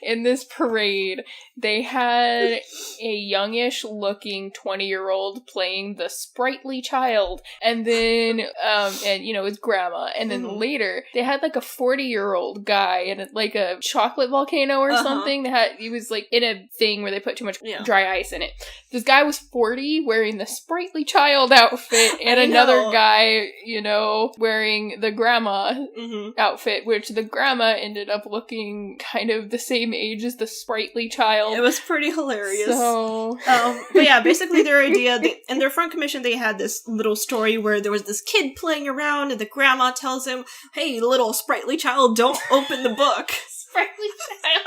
In this parade, they had a youngish looking 20-year-old playing the sprightly child, and then and you know, his grandma, and then later they had like a 40-year-old guy in like a chocolate volcano or something. He was like in a thing where they put too much dry ice in it. This guy was 40 wearing the sprightly child outfit, and another guy, you know, wearing the grandma outfit, which the grandma ended up looking kind of the same age as the sprightly child. It was pretty hilarious. So, but yeah, basically their idea, in their front commission, they had this little story where there was this kid playing around, and the grandma tells him, "Hey, little sprightly child, don't open the book." Sprightly child.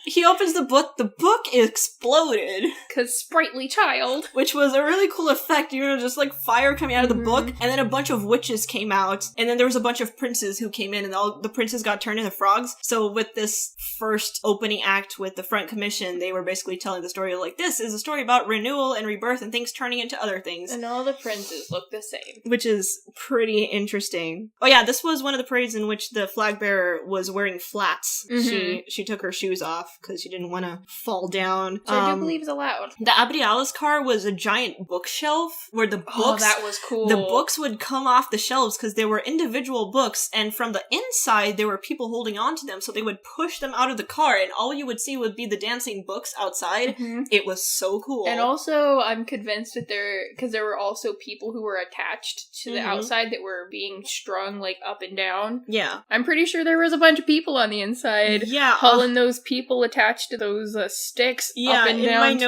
He opens the book exploded. Because sprightly child. Which was a really cool effect, you know, just like fire coming out of the book, and then a bunch of witches came out, and then there was a bunch of princes who came in, and all the princes got turned into frogs. So with this first opening act with the front commission, they were basically telling the story like, this is a story about renewal and rebirth and things turning into other things. And all the princes look the same. Which is pretty interesting. Oh yeah, this was one of the parades in which the flag bearer was wearing flats. She took her shoes off because she didn't want to fall down. So I do believe it's allowed. The Abriales car was a giant bookshelf where the books... Oh, that was cool. The books would come off the shelves because they were individual books, and from the inside there were people holding on to them, so they would push them out of the car, and all you would see would be the dancing books outside. It was so cool. And also, I'm convinced that because there were also people who were attached to the outside that were being strung, like, up and down. Yeah. I'm pretty sure there was a bunch of people on the inside hauling those people attached to those sticks up and down,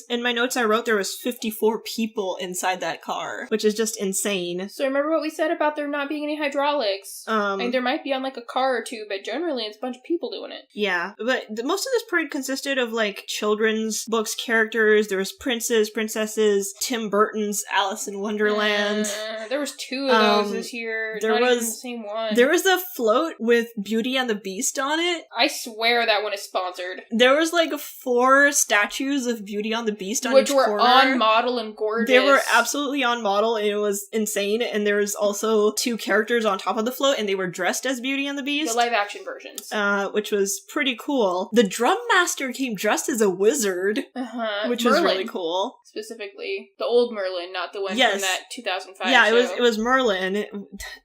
in my notes I wrote there was 54 people inside that car, which is just insane. So remember what we said about there not being any hydraulics? Like, there might be on, like, a car or two, but generally it's a bunch of people doing it. Yeah, but most of this parade consisted of, like, children's books characters. There was princes, princesses, Tim Burton's Alice in Wonderland. There was 2 of those this year. Not even the same one. There was a float with Beauty and the Beast on it. I swear that one is sponsored. weird. There was like 4 statues of Beauty and the Beast on Which each were corner. on model and gorgeous. They were absolutely on model, and it was insane. And there was also 2 characters on top of the float, and they were dressed as Beauty and the Beast. The live action versions. Which was pretty cool. The drum master came dressed as a wizard, which was really cool. Specifically, the old Merlin, not the one from that 2005 Yeah, show. it was Merlin.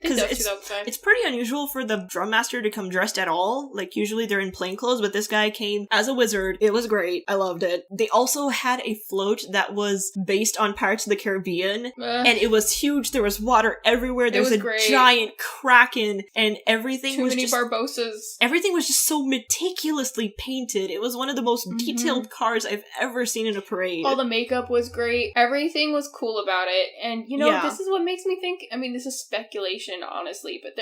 Because it's it's pretty unusual for the drum master to come dressed at all. Like, usually they're in plain clothes, but this guy came as a wizard. It was great. I loved it. They also had a float that was based on Pirates of the Caribbean, and it was huge. There was water everywhere. There was a giant kraken, and everything was just... Barbosas. Everything was just so meticulously painted. It was one of the most detailed cars I've ever seen in a parade. All the makeup was great. Everything was cool about it. And, this is what makes me think, I mean, this is speculation, honestly, but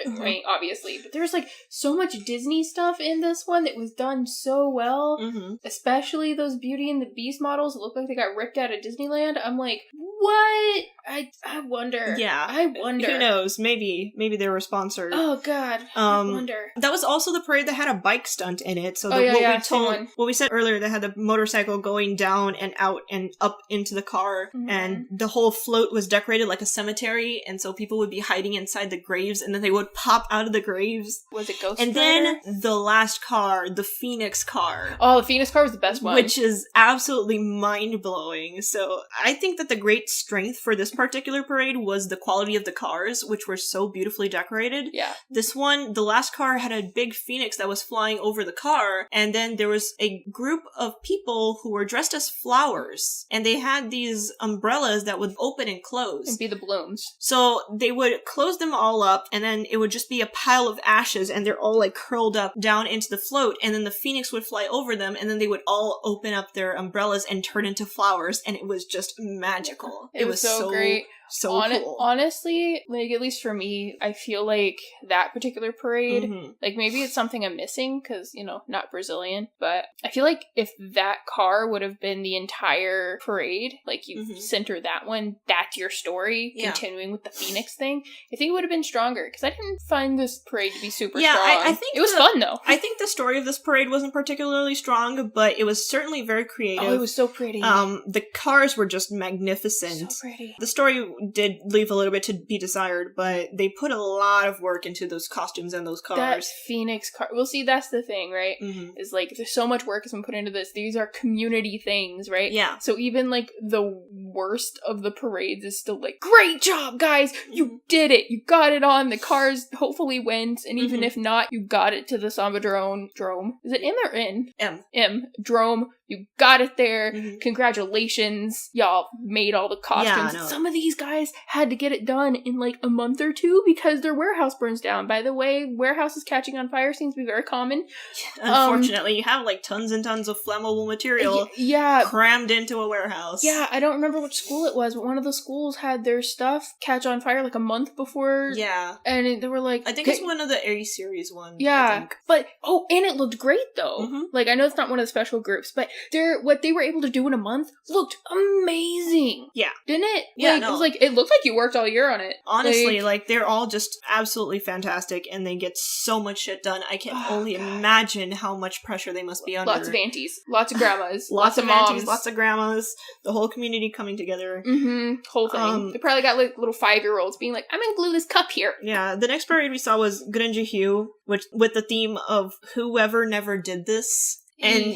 obviously, but there's like so much Disney stuff in this one that was done so well. Especially those Beauty and the Beast models that look like they got ripped out of Disneyland. I'm like, what? I wonder. Yeah. I wonder. Who knows? Maybe they were sponsored. Oh, God. I wonder. That was also the parade that had a bike stunt in it. So what we said earlier, they had the motorcycle going down and out and up into the car, and the whole float was decorated like a cemetery, and so people would be hiding inside the graves, and then they would pop out of the graves. Was it Ghost And Rider? then the last car, the Phoenix car. Oh, the Phoenix car was the best one. Which is absolutely mind-blowing. So I think that the great strength for this particular parade was the quality of the cars, which were so beautifully decorated. Yeah. This one, the last car had a big phoenix that was flying over the car, and then there was a group of people who were dressed as flowers, and they had these umbrellas that would open and close. And be the blooms. So they would close them all up, and then it would just be a pile of ashes, and they're all like curled up down into the float, and then the phoenix would fly over them, and then they would all open up their umbrellas and turn into flowers, and it was just magical. It was so great. So cool. Honestly, like, at least for me, I feel like that particular parade, like, maybe it's something I'm missing, because, not Brazilian, but I feel like if that car would have been the entire parade, like, you center that one, that's your story, continuing with the Phoenix thing, I think it would have been stronger, because I didn't find this parade to be super strong. I think it was fun, though. I think the story of this parade wasn't particularly strong, but it was certainly very creative. Oh, it was so pretty. The cars were just magnificent. So pretty. The story did leave a little bit to be desired, but they put a lot of work into those costumes and those cars. That Phoenix car. Well, see, that's the thing, right? Is like, there's so much work has been put into this. These are community things, right? Yeah. So even like the worst of the parades is still like, great job, guys! You did it! You got it on! The cars hopefully went, and even if not, you got it to the Samba Drome. Is it M or N? M. Drome. You got it there. Congratulations. Y'all made all the costumes. Yeah, Some of these guys had to get it done in like a month or 2 because their warehouse burns down. By the way, warehouses catching on fire seems to be very common. Unfortunately, you have like tons and tons of flammable material crammed into a warehouse. Yeah, I don't remember which school it was, but one of the schools had their stuff catch on fire like a month before. Yeah. And they were like... I think it's one of the A series ones. Yeah. But, and it looked great though. Like, I know it's not one of the special groups, but what they were able to do in a month looked amazing. Yeah. Didn't it? Yeah, It was like, it looked like you worked all year on it. Honestly, like they're all just absolutely fantastic, and they get so much shit done. I can only imagine how much pressure they must be under. Lots of aunties. Lots of grandmas. lots of moms. aunties, lots of grandmas. The whole community coming together. Whole thing. They probably got like little 5-year-olds being like, I'm gonna glue this cup here. Yeah, the next parade we saw was QU, which with the theme of whoever never did this. And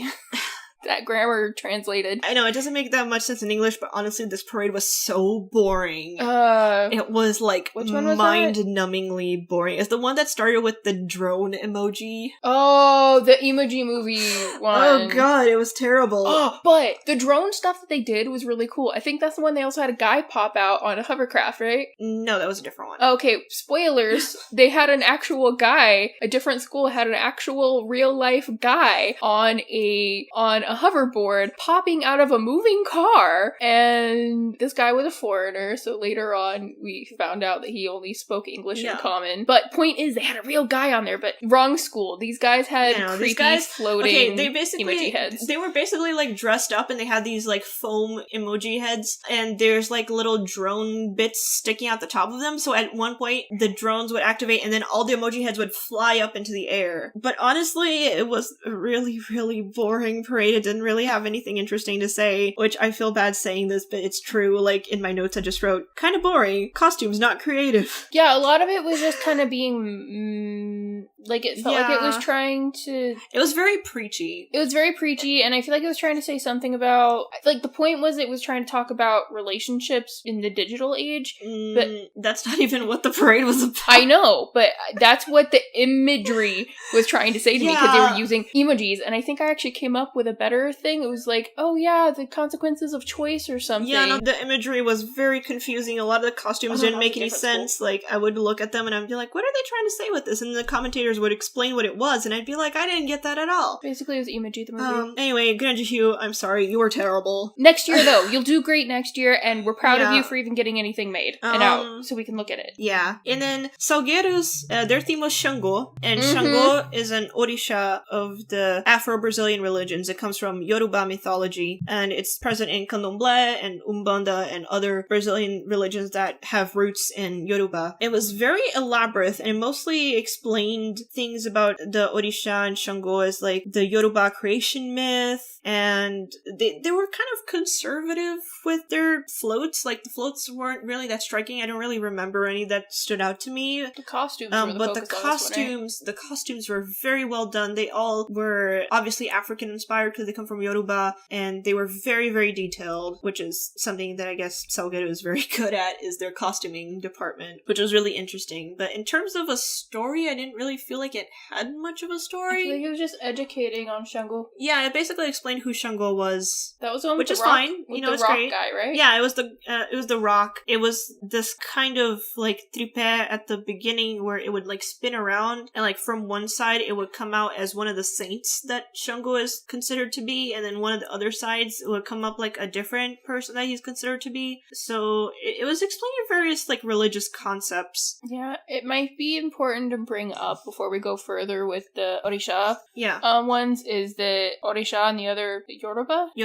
that grammar translated. I know, it doesn't make that much sense in English, but honestly, this parade was so boring. It was like mind-numbingly boring. It's the one that started with the drone emoji. Oh, the Emoji Movie one. Oh god, it was terrible. Oh, but the drone stuff that they did was really cool. I think that's the one they also had a guy pop out on a hovercraft, right? No, that was a different one. Okay, spoilers. They had an actual guy, a different school had an actual real-life guy on a a hoverboard popping out of a moving car, and this guy was a foreigner, so later on we found out that he only spoke English in common. But point is, they had a real guy on there, but wrong school. These guys had creepy floating emoji heads. They were basically like dressed up, and they had these like foam emoji heads, and there's like little drone bits sticking out the top of them, so at one point the drones would activate and then all the emoji heads would fly up into the air. But honestly, it was a really, really boring parade. It didn't really have anything interesting to say, which I feel bad saying this, but it's true. Like, in my notes I just wrote, kind of boring. Costumes not creative. Yeah, a lot of it was just kind of being, like, it felt like it was trying to... It was very preachy. It was very preachy, and I feel like it was trying to say something about... Like, the point was it was trying to talk about relationships in the digital age, but... That's not even what the parade was about. I know, but that's what the imagery was trying to say to me, because they were using emojis, and I think I actually came up with a better thing. It was like, oh yeah, the consequences of choice or something. Yeah, no, the imagery was very confusing. A lot of the costumes didn't make any sense. Like, I would look at them and I'd be like, what are they trying to say with this? And the commentators would explain what it was, and I'd be like, I didn't get that at all. Basically, it was emoji the movie. Anyway, Grande Hugh, I'm sorry, you were terrible. Next year, though, you'll do great next year, and we're proud of you for even getting anything made and out, so we can look at it. Yeah. And then Salgueiros, their theme was Xangô, and Xangô is an orisha of the Afro-Brazilian religions. It comes from Yoruba mythology, and it's present in Candomblé and Umbanda and other Brazilian religions that have roots in Yoruba. It was very elaborate and mostly explained things about the orisha and Xangô as like the Yoruba creation myth, and they were kind of conservative with their floats. Like, the floats weren't really that striking. I don't really remember any that stood out to me. The costumes were the costumes were very well done. They all were obviously African inspired because they come from Yoruba, and they were very, very detailed, which is something that I guess Salgueiro is very good at, is their costuming department, which was really interesting. But in terms of a story, I didn't really feel like it had much of a story. I feel like it was just educating on Xangô. Yeah, it basically explained who Xangô was. That was the one which with is the rock, fine. with You know, the it's rock great. guy, right? Yeah, it was the rock. It was this kind of like tripé at the beginning where it would like spin around, and like from one side it would come out as one of the saints that Xangô is considered to be, and then one of the other sides it would come up like a different person that he's considered to be. So it was explaining various like religious concepts. Yeah, it might be important to bring up before we go further with the orisha. Yeah. Ones is the orisha and the other Yoruba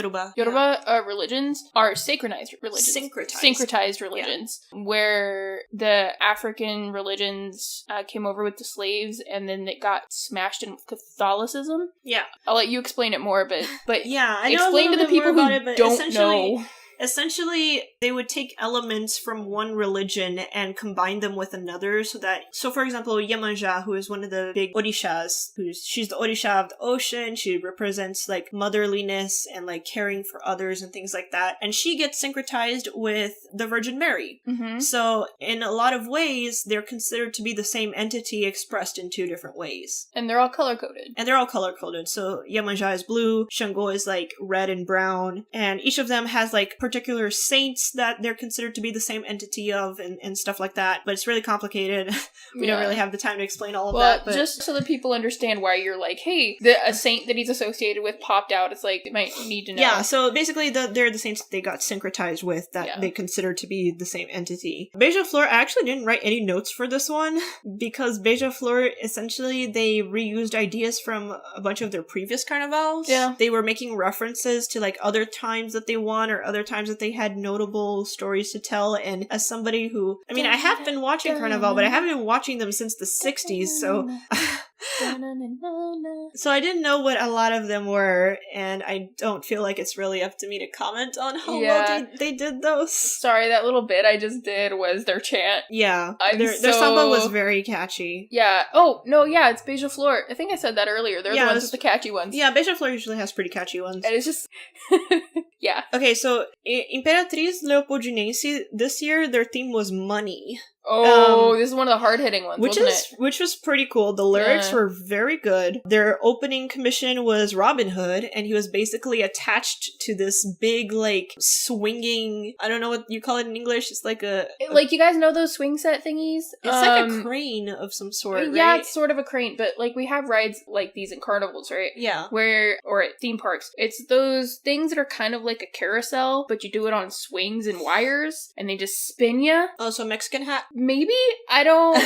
religions are synchronized religions. Syncretized religions, where the African religions came over with the slaves, and then it got smashed in Catholicism. Yeah. I'll let you explain it more, but yeah, I explain to the people who don't know. Essentially, they would take elements from one religion and combine them with another, so for example, Yemanja, who is one of the big orishas, she's the orisha of the ocean, she represents like motherliness and like caring for others and things like that, and she gets syncretized with the Virgin Mary. Mm-hmm. So in a lot of ways, they're considered to be the same entity expressed in two different ways. And they're all color-coded. So Yemanja is blue, Xangô is like red and brown, and each of them has like particular saints that they're considered to be the same entity of, and stuff like that, but it's really complicated. We don't really have the time to explain all of that. But just so that people understand why you're like, hey, a saint that he's associated with popped out, it's like, they might need to know. Yeah, so basically they're the saints that they got syncretized with, that they consider to be the same entity. Beija Flor, I actually didn't write any notes for this one, because Beija Flor, essentially, they reused ideas from a bunch of their previous carnavals. Yeah. They were making references to like other times that they won, or other times that they had notable stories to tell, and as somebody who, I mean, I have been watching Carnaval, but I haven't been watching them since the 60s, so so I didn't know what a lot of them were, and I don't feel like it's really up to me to comment on how well they did those. Sorry, that little bit I just did was their chant. Yeah, their samba was very catchy. Yeah. Oh, no, yeah, it's Beija Flor. I think I said that earlier. They're the ones with the catchy ones. Yeah, Beija Flor usually has pretty catchy ones. And it's just... yeah. Okay, so Imperatriz Leopoldinense, this year their theme was money. Oh, this is one of the hard-hitting ones, which was pretty cool. The lyrics were very good. Their opening commission was Robin Hood, and he was basically attached to this big, like, swinging, I don't know what you call it in English, it's like like, you guys know those swing set thingies? It's like a crane of some sort, right? Yeah, it's sort of a crane, but, like, we have rides like these in carnivals, right? Yeah. Or at theme parks. It's those things that are kind of like a carousel, but you do it on swings and wires, and they just spin you. Oh, so Mexican hat? Maybe? I don't...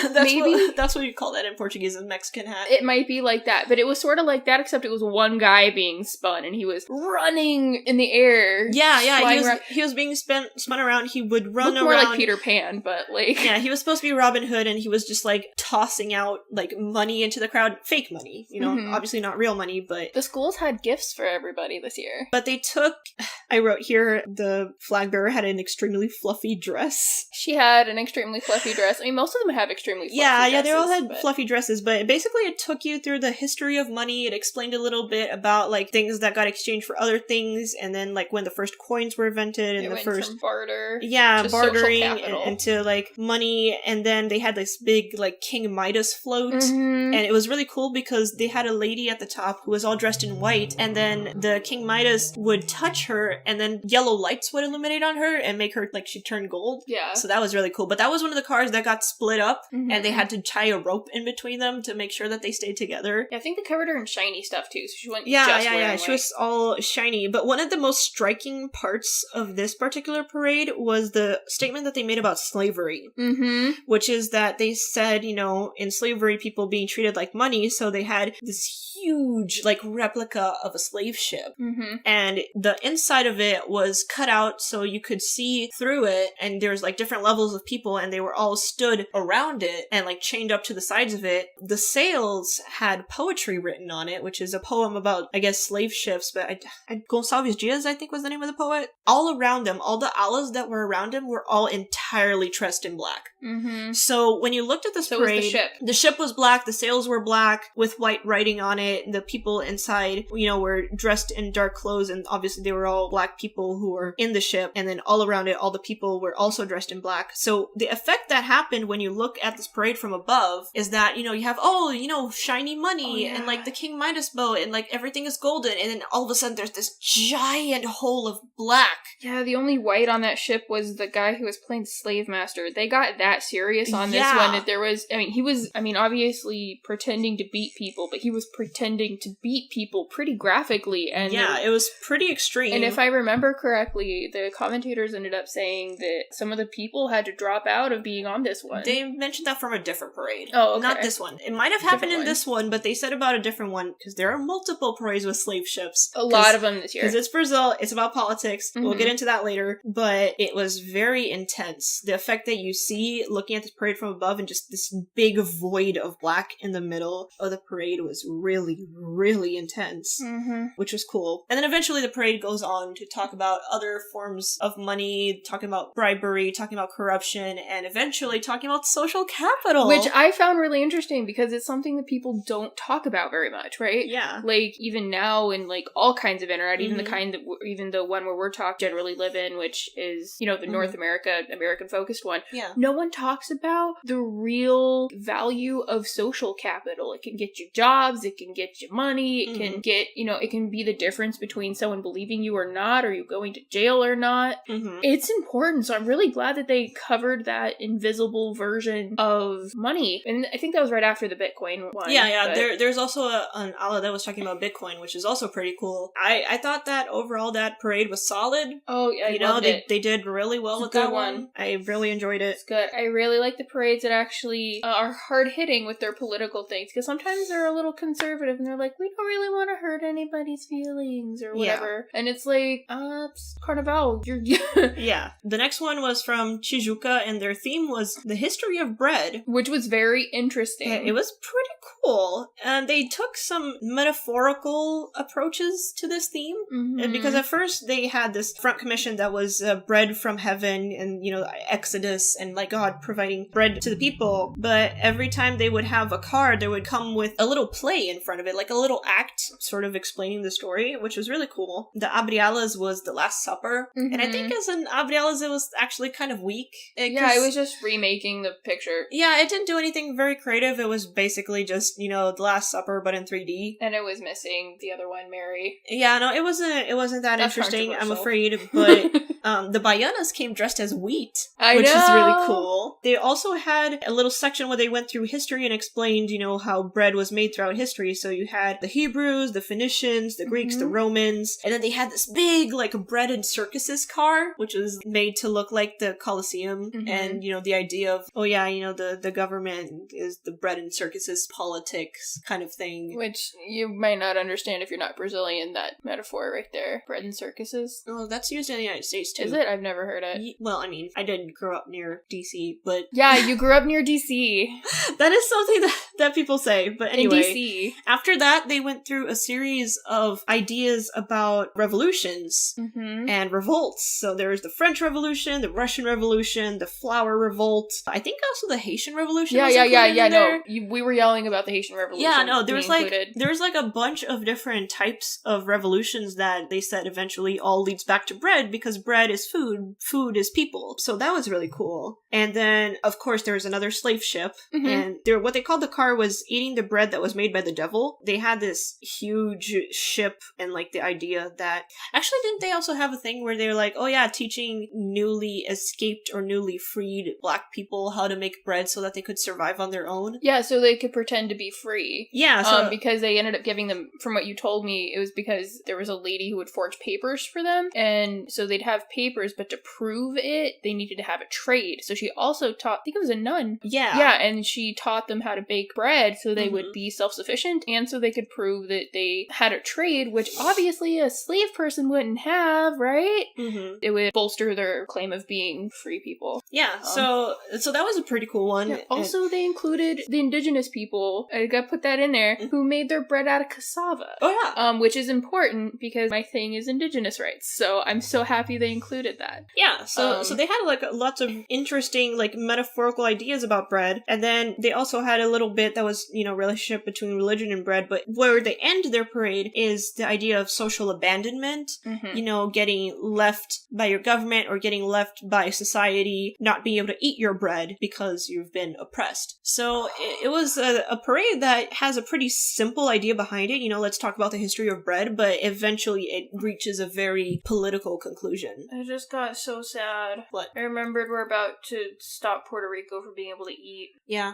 That's what you call that in Portuguese, a Mexican hat. It might be like that, but it was sort of like that, except it was one guy being spun, and he was running in the air. Yeah, he was being spun around. He would run around. More like Peter Pan, but like... Yeah, he was supposed to be Robin Hood, and he was just like tossing out like money into the crowd. Fake money, you know, obviously not real money, but... The schools had gifts for everybody this year. But they took... I wrote here, the flag bearer had an extremely fluffy dress. She had an extremely fluffy dress. I mean, most of them have extremely fluffy dresses. Yeah, they all had fluffy dresses, but basically it took you through the history of money. It explained a little bit about, like, things that got exchanged for other things, and then, like, when the first coins were invented, and it the went first... from barter. Yeah, bartering into, like, money, and then they had this big, like, King Midas float, and it was really cool because they had a lady at the top who was all dressed in white, and then the King Midas would touch her, and then yellow lights would illuminate on her and make her, like, she'd turn gold. Yeah. So that was really cool. But that was one of the cars that got split up, and they had to tie a rope in between them to make sure that they stayed together. Yeah, I think they covered her in shiny stuff, too, so she went she was all shiny. But one of the most striking parts of this particular parade was the statement that they made about slavery, which is that they said, you know, in slavery, people being treated like money, so they had this huge, like, replica of a slave ship. And the inside of it was cut out so you could see through it, and there's, like, different levels of people, and they were all stood around it and, like, chained up to the sides of it. The sails had poetry written on it, which is a poem about, I guess, slave ships, but Gonçalves Dias, I think, was the name of the poet. All around them, all the alas that were around him were all entirely dressed in black. So when you looked at this parade, the ship was black, the sails were black with white writing on it. The people inside, you know, were dressed in dark clothes, and obviously they were all black people who were in the ship, and then all around it, all the people were also dressed in black. So the effect that happened when you look at this parade from above is that, you know, you have, shiny money, and, like, the King Midas boat, and, like, everything is golden, and then all of a sudden there's this giant hole of black. Yeah, the only white on that ship was the guy who was playing Slave Master. They got that serious on this one, that there was, he was obviously pretending to beat people, but he was pretending to beat people pretty graphically, and it was pretty extreme. And if I remember correctly, the commentators ended up saying that some of the people had to drop out of being on this one. They mentioned that from a different parade. Oh, okay. Not this one. It might have happened in this one, but they said about a different one, because there are multiple parades with slave ships. A lot of them this year. Because it's Brazil, it's about politics. We'll get into that later, but it was very intense. The effect that you see looking at this parade from above, and just this big void of black in the middle of the parade, was really, really intense, which was cool. And then eventually the parade goes on to talk about other forms of money, talking about bribery, talking about corruption, and eventually talking about social capital. Which I found really interesting because it's something that people don't talk about very much, right? Yeah. Like, even now in, like, all kinds of internet, even the kind that, even the one where we're generally live in, which is, you know, the North American-focused one. Yeah. No one talks about the real value of social capital. It can get you jobs, it can get you money, it can get, you know, it can be the difference between someone believing you or not, or you going to jail or not. It's important, so I'm really glad that they covered that invisible version of money. And I think that was right after the Bitcoin one. Yeah. There's also an ala that was talking about Bitcoin, which is also pretty cool. I thought that overall that parade was solid. Oh, yeah, they did really well with that one. I really enjoyed it. It's good. I really like the parades that actually are hard-hitting with their political things, because sometimes they're a little conservative, and they're like, we don't really want to hurt anybody's feelings, or whatever. Yeah. And it's like, it's Carnaval. Yeah. The next one was from Tijuca, and their theme was the history of bread. Which was very interesting. Yeah, it was pretty cool. And they took some metaphorical approaches to this theme. Because at first they had this front commission that was bread from heaven, and, you know, Exodus, and, like, God providing bread to the people. But every time they would have a card, they would come with a little play in front of it, like a little act sort of explaining the story, which was really cool. The Abriala Abdiela's was The Last Supper. And I think as an Abdiela's, it was actually kind of weak. It was just remaking the picture. Yeah, it didn't do anything very creative. It was basically just, The Last Supper, but in 3D. And it was missing the other one, Mary. Yeah, no, it wasn't that interesting, I'm afraid. But the Bayanas came dressed as wheat, which is really cool. They also had a little section where they went through history and explained, how bread was made throughout history. So you had the Hebrews, the Phoenicians, the Greeks, the Romans, and then they had this big, bread and circuses car, which was made to look like the Colosseum. And, the idea of, the government is the bread and circuses politics kind of thing. Which you might not understand if you're not Brazilian, that metaphor right there. Bread and circuses. Oh, that's used in the United States too. Is it? I've never heard it. Well, I mean, I didn't grow up near DC, but... Yeah, you grew up near DC. That is something that people say, but anyway. In DC. After that, they went through a series of ideas about revolutions and revolts. So there's the French Revolution, the Russian Revolution, the Flower Revolt. I think also the Haitian Revolution was included in there. No. We were yelling about the Haitian Revolution. Yeah, no, there was a bunch of different types of revolutions that they said eventually all leads back to bread, because bread is food, food is people. So that was really cool. And then, of course, there was another slave ship, and what they called the car was eating the bread that was made by the devil. They had this huge ship, and the idea that... Actually, didn't they also have a thing where they were like, oh yeah, teaching newly escaped or newly freed black people how to make bread so that they could survive on their own? Yeah, so they could pretend to be free. Yeah, so... because they ended up giving them, from what you told me, it was because there was a lady who would forge papers for them, and so they'd have papers, but to prove it, they needed to have a trade. So she also taught, I think it was a nun. Yeah. Yeah, and she taught them how to bake bread so they would be self-sufficient, and so they could prove that they had a trade, which obviously a slave person wouldn't have, right? It would bolster their claim of being free people. Yeah, so that was a pretty cool one. Yeah, also, they included the indigenous people, I gotta put that in there, who made their bread out of cassava. Oh yeah. Which is important because my thing is indigenous rights, so I'm so happy they included that. Yeah, so they had lots of interesting metaphorical ideas about bread, and then they also had a little bit that was relationship between religion and bread, but where they end their parade is the idea of social abandonment, getting left by your government or getting left by society, not being able to eat your bread because you've been oppressed. So it was a parade that has a pretty simple idea behind it. Let's talk about the history of bread, but eventually it reaches a very political conclusion. I just got so sad. What? I remembered we're about to stop Puerto Rico from being able to eat. Yeah.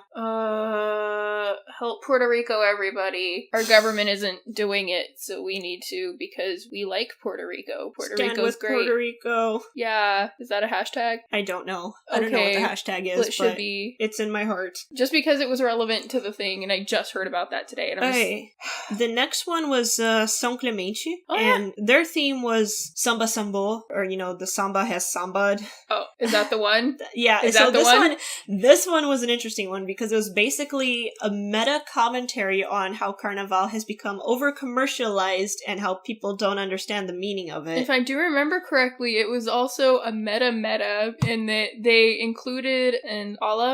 Help Puerto Rico, everybody. Our government isn't doing it, so we need to, because we like Puerto Rico. Puerto Rico's great. Puerto Rico. Yeah. Is that a hashtag? I don't know. I don't know what the hashtag is, well, it should be. It's in my heart. Just because it was relevant to the thing, and I just heard about that today. And The next one was São Clemente, and their theme was Samba Sambo, or the samba has sambad. Oh, is that the one? Yeah, is that the one? This one was an interesting one because it was basically a meta commentary on how Carnaval has become over commercialized and how people don't understand the meaning of it. If I do remember correctly, it was also a meta, and that they included an ala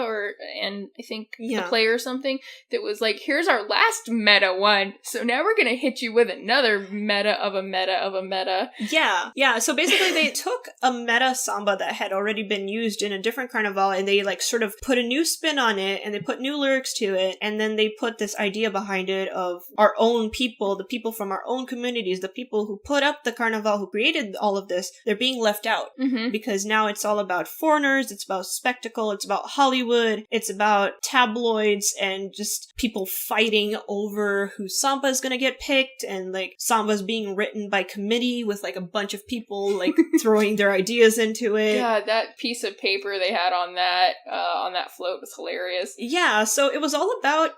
and I think a play or something that was like, here's our last meta one, so now we're gonna hit you with another meta of a meta of a meta. Yeah. So basically, they took a meta samba that had already been used in a different Carnaval, and they sort of put a new spin on it, and they put new lyrics to it, and then they put this idea behind it of our own people, the people from our own communities, the people who put up the Carnaval, who created all of this, they're being left out. Because now it's all about foreigners, it's about spectacle, it's about Hollywood, it's about tabloids, and just people fighting over who samba is gonna get picked, and samba's being written by committee with a bunch of people throwing their ideas into it. Yeah, that piece of paper they had on that float was hilarious. Yeah, so it was all about,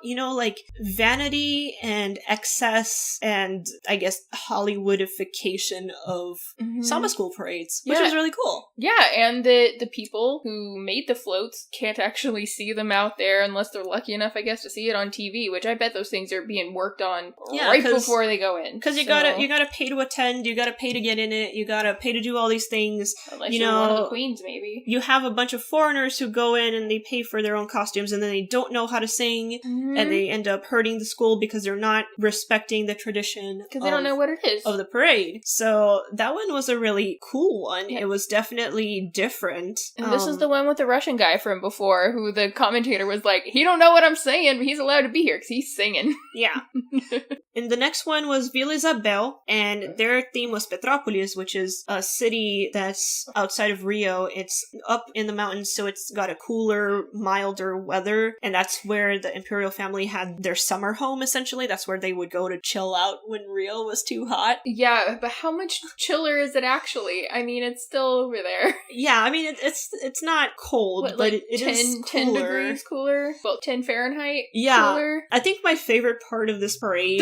vanity and excess and, I guess, Hollywoodification of Samba School parades, which was really cool. Yeah, and the people who made the floats can't actually see them out there unless they're lucky enough, I guess, to see it on TV, which I bet those things are being worked on right before they go in. Because you gotta pay to attend, you gotta pay to get in it, you gotta pay to do all these things. Unless you're one of the queens, maybe. You have a bunch of foreigners who go in and they pay for their own costumes and then they don't know how to sing. and they end up hurting the school because they're not respecting the tradition. Because they don't know what it is. Of the parade. So that one was a really cool one. Yeah. It was definitely different. And this is the one with the Russian guy from before, who the commentator was like, he don't know what I'm saying, but he's allowed to be here because he's singing. Yeah. And the next one was Vila Isabel, and their theme was Petrópolis, which is a city that's outside of Rio. It's up in the mountains, so it's got a cooler, milder weather, and that's where the imperial family had their summer home, essentially. That's where they would go to chill out when Rio was too hot. Yeah, but how much chiller is it actually? I mean, it's still over there. Yeah, I mean, it's not cold, What, but like it 10, is 10 cooler. degrees cooler? Well, 10 Fahrenheit Yeah. cooler? I think my favorite part of this parade...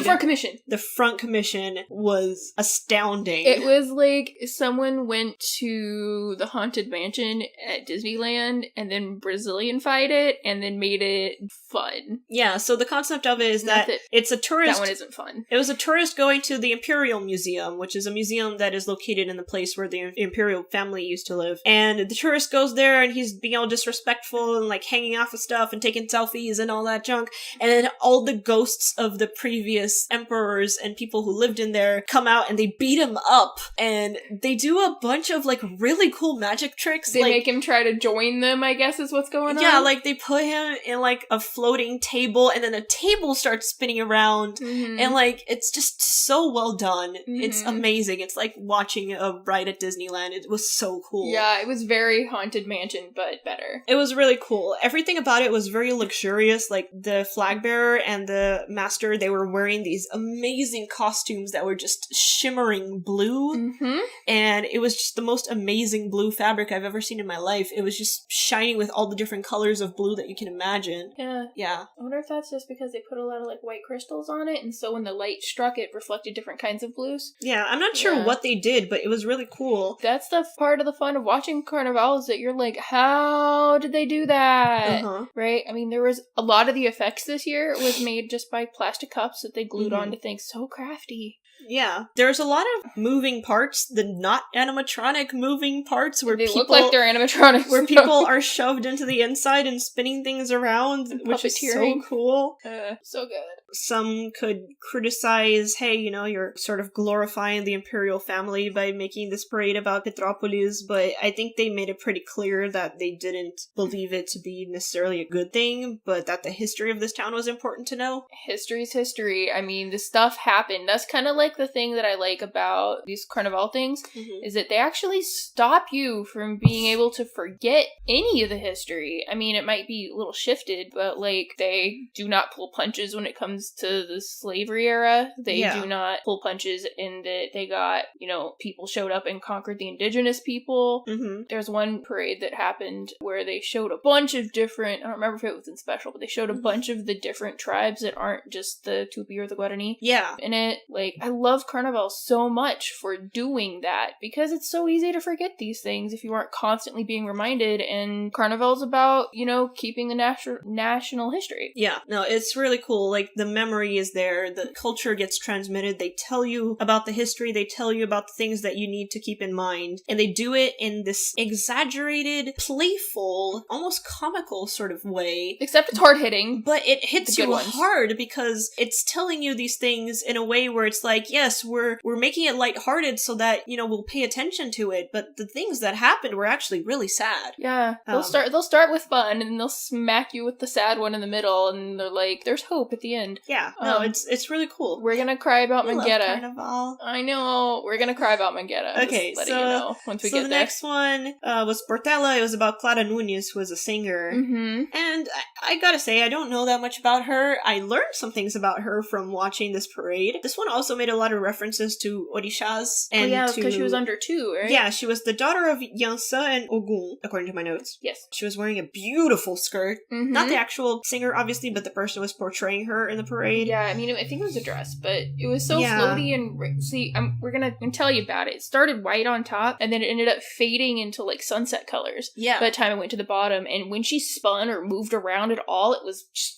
The front commission was astounding. It was like someone went to the Haunted Mansion at Disneyland and then Brazilian-fied it and then made it fun. Yeah, so the concept of it is that it's a tourist... That one isn't fun. It was a tourist going to the Imperial Museum, which is a museum that is located in the place where the Imperial family used to live. And the tourist goes there and he's being all disrespectful and like hanging off of stuff and taking selfies and all that junk. And then all the ghosts of the previous emperors and people who lived in there come out and they beat him up. And they do a bunch of like really cool magic tricks. They like, make him try to join them, I guess is what's going on. Yeah, like they put him in like a floating table and then the table starts spinning around. Mm-hmm. And like, it's just so well done. Mm-hmm. It's amazing. It's like watching a ride at Disneyland. It was so cool. Yeah, it was very Haunted Mansion, but better. It was really cool. Everything about it was very luxurious. Like the flag bearer and the master, they were wearing these amazing costumes that were just shimmering blue. Mm-hmm. And it was just the most amazing blue fabric I've ever seen in my life. It was just shining with all the different colors of blue that you can imagine. Yeah. Yeah. I wonder if that's just because they put a lot of like white crystals on it, and so when the light struck, it reflected different kinds of blues. Yeah, I'm not sure what they did, but it was really cool. That's the part of the fun of watching Carnaval is that you're like, how did they do that? Uh-huh. Right? I mean, there was a lot of the effects this year was made just by plastic cups that they glued onto things. So crafty. Yeah. There's a lot of moving parts, the not animatronic moving parts where they people look like they're animatronics. Where people are shoved into the inside and spinning things around, and which is so cool. So good. Some could criticize, hey, you know, you're sort of glorifying the imperial family by making this parade about Petrópolis, but I think they made it pretty clear that they didn't believe it to be necessarily a good thing, but that the history of this town was important to know. History's history. I mean, the stuff happened. That's kind of like the thing that I like about these Carnival things, is that they actually stop you from being able to forget any of the history. I mean, it might be a little shifted, but like, they do not pull punches when it comes to the slavery era. They do not pull punches in that they got, you know, people showed up and conquered the indigenous people. There's one parade that happened where they showed a bunch of different, I don't remember if it was in special, but they showed a bunch of the different tribes that aren't just the Tupi or the Guarani. Yeah. And it, like, I love Carnival so much for doing that because it's so easy to forget these things if you aren't constantly being reminded, and Carnival's about, you know, keeping the national history. Yeah, no, it's really cool. Like, the memory is there, the culture gets transmitted, they tell you about the history, they tell you about the things that you need to keep in mind, and they do it in this exaggerated, playful, almost comical sort of way. Except it's hard-hitting. But it hits you hard because it's telling you these things in a way where it's like, yes, we're making it lighthearted so that, you know, we'll pay attention to it, but the things that happened were actually really sad. Yeah, they'll start with fun, and then they'll smack you with the sad one in the middle, and they're like, there's hope at the end. Yeah, no, it's really cool. We're gonna cry about Mangetta. Carnival. I know, we're gonna cry about Mangetta. Okay, just letting you know once we get there. So the next one was Portela. It was about Clara Nunes, who was a singer. And I gotta say, I don't know that much about her. I learned some things about her from watching this parade. This one also made a lot of references to Orishas. And because she was under 2, right? Yeah, she was the daughter of Yansa and Ogun, according to my notes. Yes. She was wearing a beautiful skirt. Not the actual singer, obviously, but the person who was portraying her in the parade. Yeah, I mean, I think it was a dress, but it was so floaty and... See, we're gonna tell you about it. It started white on top, and then it ended up fading into, like, sunset colors. Yeah. By the time it went to the bottom, and when she spun or moved around at all, it was just...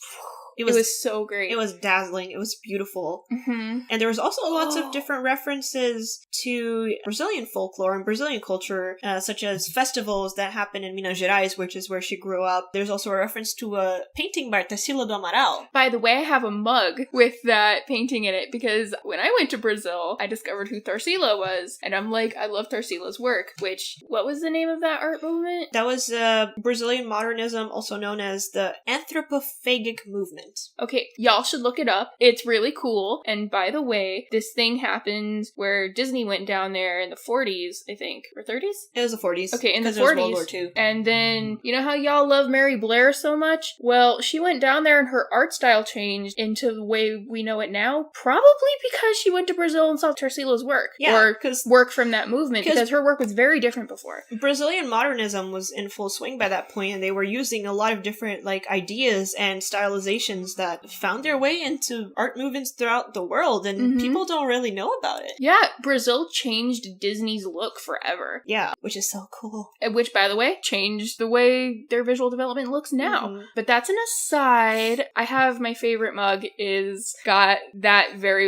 It was so great. It was dazzling. It was beautiful. Mm-hmm. And there was also lots of different references to Brazilian folklore and Brazilian culture, such as festivals that happen in Minas Gerais, which is where she grew up. There's also a reference to a painting by Tarsila do Amaral. By the way, I have a mug with that painting in it because when I went to Brazil, I discovered who Tarsila was, and I'm like, I love Tarsila's work, which, what was the name of that art movement? That was Brazilian modernism, also known as the anthropophagic movement. Okay, y'all should look it up. It's really cool. And by the way, this thing happened where Disney went down there in the 40s, I think, or 30s? It was the 40s. Okay, in the 40s. It was World War II. And then, you know how y'all love Mary Blair so much? Well, she went down there and her art style changed into the way we know it now, probably because she went to Brazil and saw Tarsila's work. Yeah, or work from that movement, because her work was very different before. Brazilian modernism was in full swing by that point, and they were using a lot of different ideas and stylizations that found their way into art movements throughout the world, and people don't really know about it. Yeah, Brazil changed Disney's look forever. Yeah, which is so cool. Which, by the way, changed the way their visual development looks now. But that's an aside. I have my favorite mug is got that very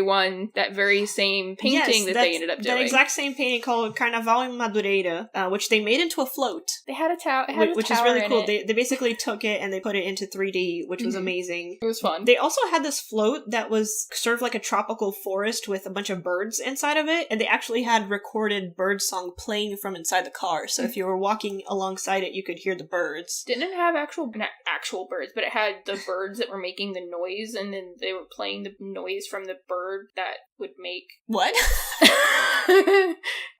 same painting that they ended up doing. That exact same painting called Carnaval in Madureira, which they made into a float. They had a tower, which is really cool. They basically took it and they put it into 3D, which was amazing. It was fun. They also had this float that was sort of like a tropical forest with a bunch of birds inside of it, and they actually had recorded bird song playing from inside the car. So if you were walking alongside it, you could hear the birds. Didn't it have not actual birds, but it had the birds that were making the noise, and then they were playing the noise from the bird that would make... What?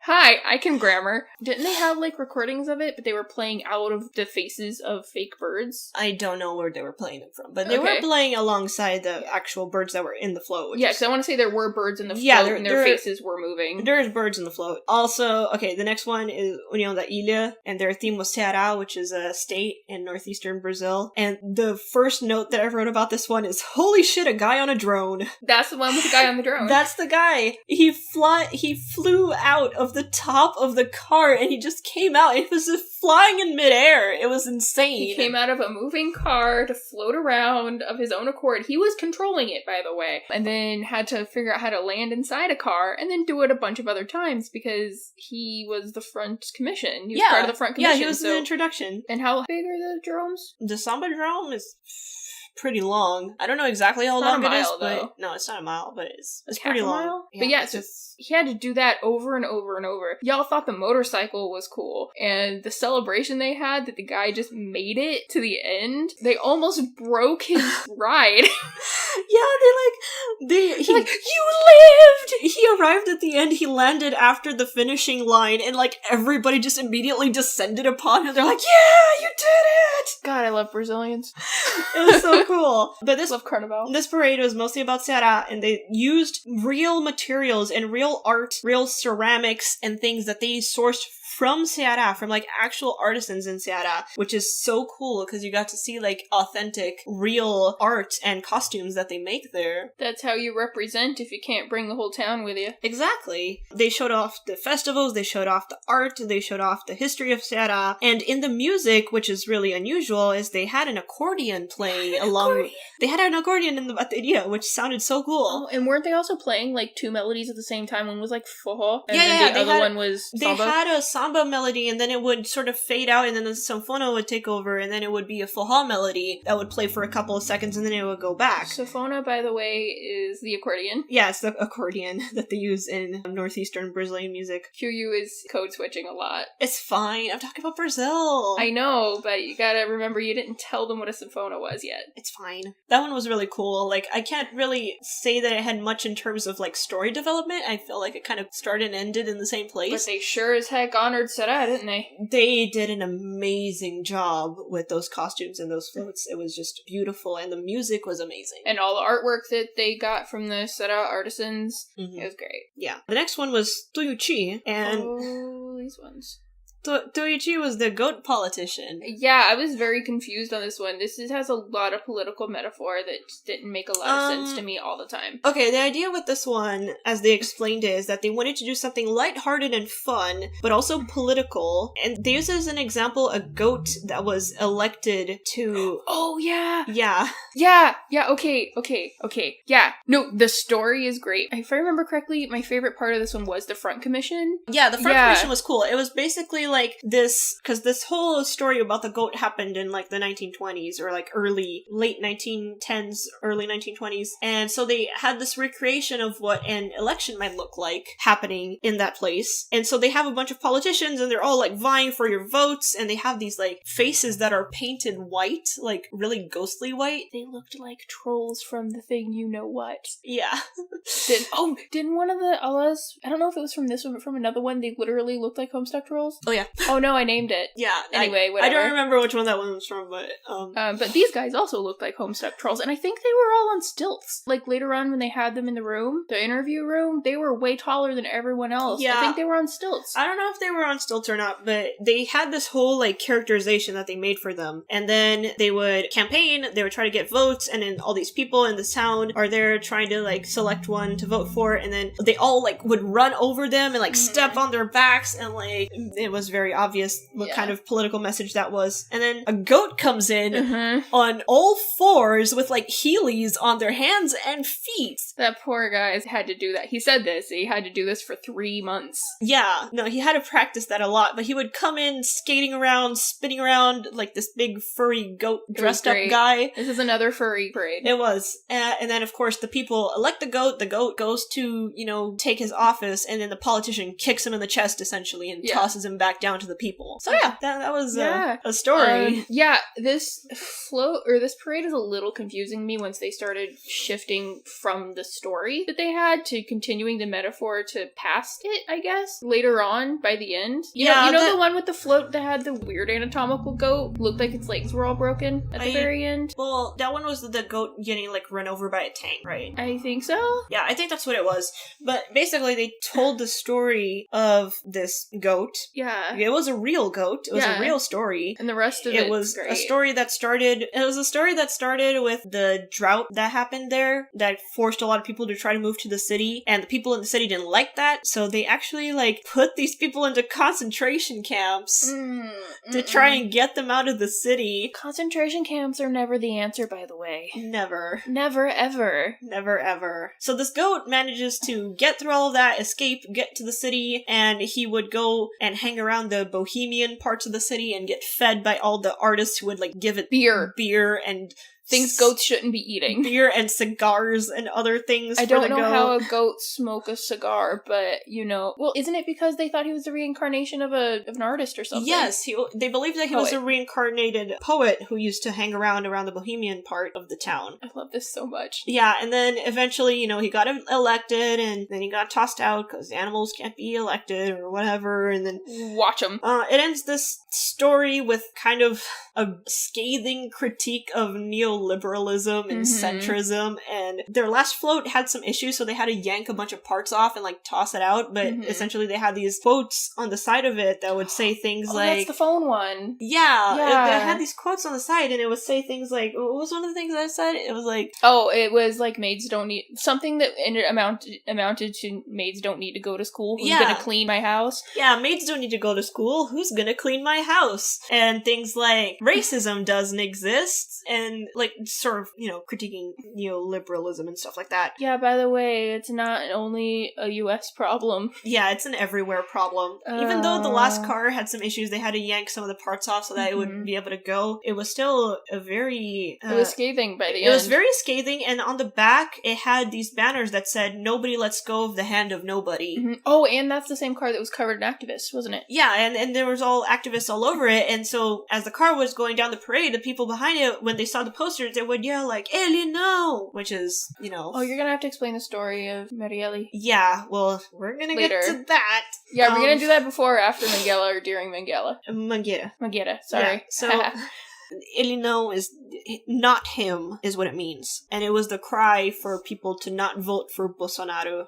Hi, I can grammar. Didn't they have recordings of it, but they were playing out of the faces of fake birds? I don't know where they were playing them from, but they were playing alongside the actual birds that were in the float. Yeah, because I want to say there were birds in the float and their faces were moving. There's birds in the float. Also, okay, the next one is União da Ilha, and their theme was Ceará, which is a state in northeastern Brazil. And the first note that I wrote about this one is, holy shit, a guy on a drone. That's the one with the guy on the drone. That's the guy. He flew out of the top of the car and he just came out. It was just flying in midair. It was insane. He came out of a moving car to float around of his own accord. He was controlling it, by the way, and then had to figure out how to land inside a car and then do it a bunch of other times because he was the front commission. He was part of the front commission. Yeah, he was the introduction. And how big are the drones? The Samba drone is pretty long. I don't know exactly how long it is, but no, it's not a mile, but it's pretty long. Yeah, but yeah, so he had to do that over and over and over. Y'all thought the motorcycle was cool, and the celebration they had that the guy just made it to the end, they almost broke his ride. Yeah, he like, you lived! He arrived at the end, he landed after the finishing line, and everybody just immediately descended upon him. They're like, yeah, you did it! God, I love Brazilians. It was so cool. But love Carnaval. This parade was mostly about Ceará, and they used real materials and real art, real ceramics and things that they sourced from Ceará, from actual artisans in Ceará, which is so cool because you got to see authentic, real art and costumes that they make there. That's how you represent if you can't bring the whole town with you. Exactly. They showed off the festivals, they showed off the art, they showed off the history of Ceará, and in the music, which is really unusual, is they had an accordion playing along. They had an accordion in the bateria, which sounded so cool. Oh, and weren't they also playing two melodies at the same time? One was forró, and then the other one was samba? They had a samba melody, and then it would sort of fade out, and then the sanfona would take over, and then it would be a forró melody that would play for a couple of seconds, and then it would go back. Sanfona, by the way, is the accordion. Yeah, it's the accordion that they use in northeastern Brazilian music. QU is code switching a lot. It's fine. I'm talking about Brazil. I know, but you gotta remember you didn't tell them what a sanfona was yet. It's fine. That one was really cool. I can't really say that it had much in terms of story development. I feel like it kind of started and ended in the same place. But they sure as heck honored Ceará, didn't they? They did an amazing job with those costumes and those floats. It was just beautiful, and the music was amazing. And all the artwork that they got from the Ceará artisans, it was great. Yeah. The next one was Tuiuti, and... Oh, these ones. Toichi was the goat politician. Yeah, I was very confused on this one. This has a lot of political metaphor that just didn't make a lot of sense to me all the time. Okay, the idea with this one, as they explained it, is that they wanted to do something lighthearted and fun, but also political. And they used as an example a goat that was elected to... Oh, yeah! Yeah. Yeah, okay. Yeah, no, the story is great. If I remember correctly, my favorite part of this one was the front commission. Yeah, the front commission was cool. It was basically like this, because this whole story about the goat happened in like the 1920s, or like late 1910s, early 1920s. And so they had this recreation of what an election might look like happening in that place. And so they have a bunch of politicians and they're all like vying for your votes, and they have these like faces that are painted white, like really ghostly white. They looked like trolls from the thing you know what. Yeah. Didn't one of the Allahs, I don't know if it was from this one, but from another one, they literally looked like Homestuck trolls? Oh yeah. Oh no, I named it. Yeah. Anyway, whatever. I don't remember which one that one was from, but but these guys also looked like Homestuck trolls, and I think they were all on stilts. Like later on when they had them in the room, the interview room, they were way taller than everyone else. Yeah. I think they were on stilts. I don't know if they were on stilts or not, but they had this whole like characterization that they made for them. And then they would campaign, they would try to get votes, and then all these people in this town are there trying to like select one to vote for, and then they all like would run over them and like step on their backs, and like it was very obvious what kind of political message that was. And then a goat comes in on all fours with like heelys on their hands and feet. That poor guy had to do that. He said this, he had to do this for 3 months. Yeah, no, he had to practice that a lot, but he would come in skating around, spinning around like this big furry goat dressed up guy. This is another furry parade. It was. And then of course the people elect the goat goes to, take his office, and then the politician kicks him in the chest essentially and tosses him back down to the people. So yeah, that was a story. This parade is a little confusing to me once they started shifting from the story that they had to continuing the metaphor to past it, I guess. Later on, by the end. You know the one with the float that had the weird anatomical goat? Looked like its legs were all broken at the very end? Well, that one was the goat getting like run over by a tank, right? I think so. Yeah, I think that's what it was. But basically they told the story of this goat. Yeah. It was a real goat. It was a real story. And the rest of it was great. a story that started with the drought that happened there that forced a lot of people to try to move to the city, and the people in the city didn't like that, so they actually like put these people into concentration camps to try and get them out of the city. Concentration camps are never the answer, by the way. Never. Never ever. Never ever. So this goat manages to get through all of that, escape, get to the city, and he would go and hang around the bohemian parts of the city and get fed by all the artists who would like give it beer and things goats shouldn't be eating. Beer and cigars and other things. I don't know how a goat smoke a cigar, but well, isn't it because they thought he was the reincarnation of an artist or something? Yes, they believed that he was a reincarnated poet who used to hang around the bohemian part of the town. I love this so much. Yeah, and then eventually, he got elected, and then he got tossed out because animals can't be elected or whatever, and then... Watch him. It ends this story with kind of a scathing critique of neoliberalism and centrism, and their last float had some issues, so they had to yank a bunch of parts off and like toss it out, but essentially they had these quotes on the side of it that would say things like... that's the phone one. Yeah. It had these quotes on the side, and it would say things like... What was one of the things I said? It was like... Oh, it was like maids don't need... Something that amounted to maids don't need to go to school. Who's gonna clean my house? Yeah, maids don't need to go to school. Who's gonna clean my house? And things like racism doesn't exist, and like sort of, critiquing neoliberalism and stuff like that. Yeah, by the way, it's not only a US problem. Yeah, it's an everywhere problem. Even though the last car had some issues, they had to yank some of the parts off so that it would be able to go. It was still a very... it was scathing by the end. It was very scathing, and on the back, it had these banners that said, "Nobody lets go of the hand of nobody." Oh, and that's the same car that was covered in activists, wasn't it? Yeah, and there was all activists all over it, and so as the car was going down the parade, the people behind it, when they saw the posters, they would yell like, "Eli, no!" Which is, Oh, you're gonna have to explain the story of Marielle. Yeah, well, we're gonna get to that. Yeah, we're gonna do that before or after Mangela or during Mangela. Manguera, sorry. Yeah, so... Illinois is not him, is what it means. And it was the cry for people to not vote for Bolsonaro.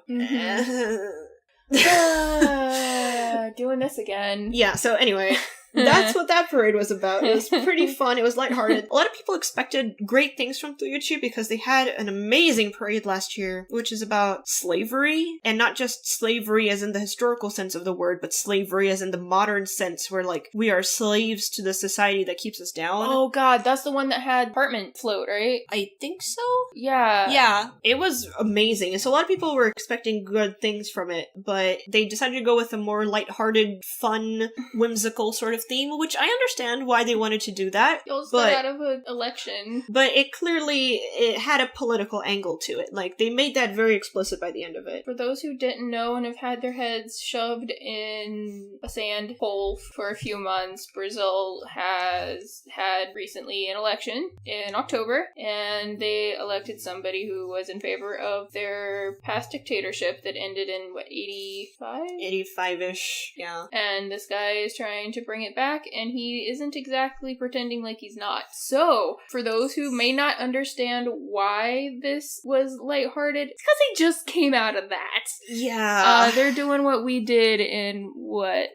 Doing this again. Yeah, so anyway, that's what that parade was about. It was pretty fun. It was lighthearted. A lot of people expected great things from QU because they had an amazing parade last year, which is about slavery, and not just slavery as in the historical sense of the word, but slavery as in the modern sense where, like, we are slaves to the society that keeps us down. Oh god, that's the one that had apartment float, right? I think so? Yeah. Yeah, it was amazing. And so a lot of people were expecting good things from it, but they decided to go with a more lighthearted, fun, whimsical sort of theme, which I understand why they wanted to do that. It was out of an election. But it had a political angle to it. Like, they made that very explicit by the end of it. For those who didn't know and have had their heads shoved in a sand hole for a few months, Brazil has had recently an election in October, and they elected somebody who was in favor of their past dictatorship that ended in, 85? 85-ish, yeah. And this guy is trying to bring it back, and he isn't exactly pretending like he's not. So, for those who may not understand why this was lighthearted, it's because he just came out of that. Yeah. They're doing what we did in,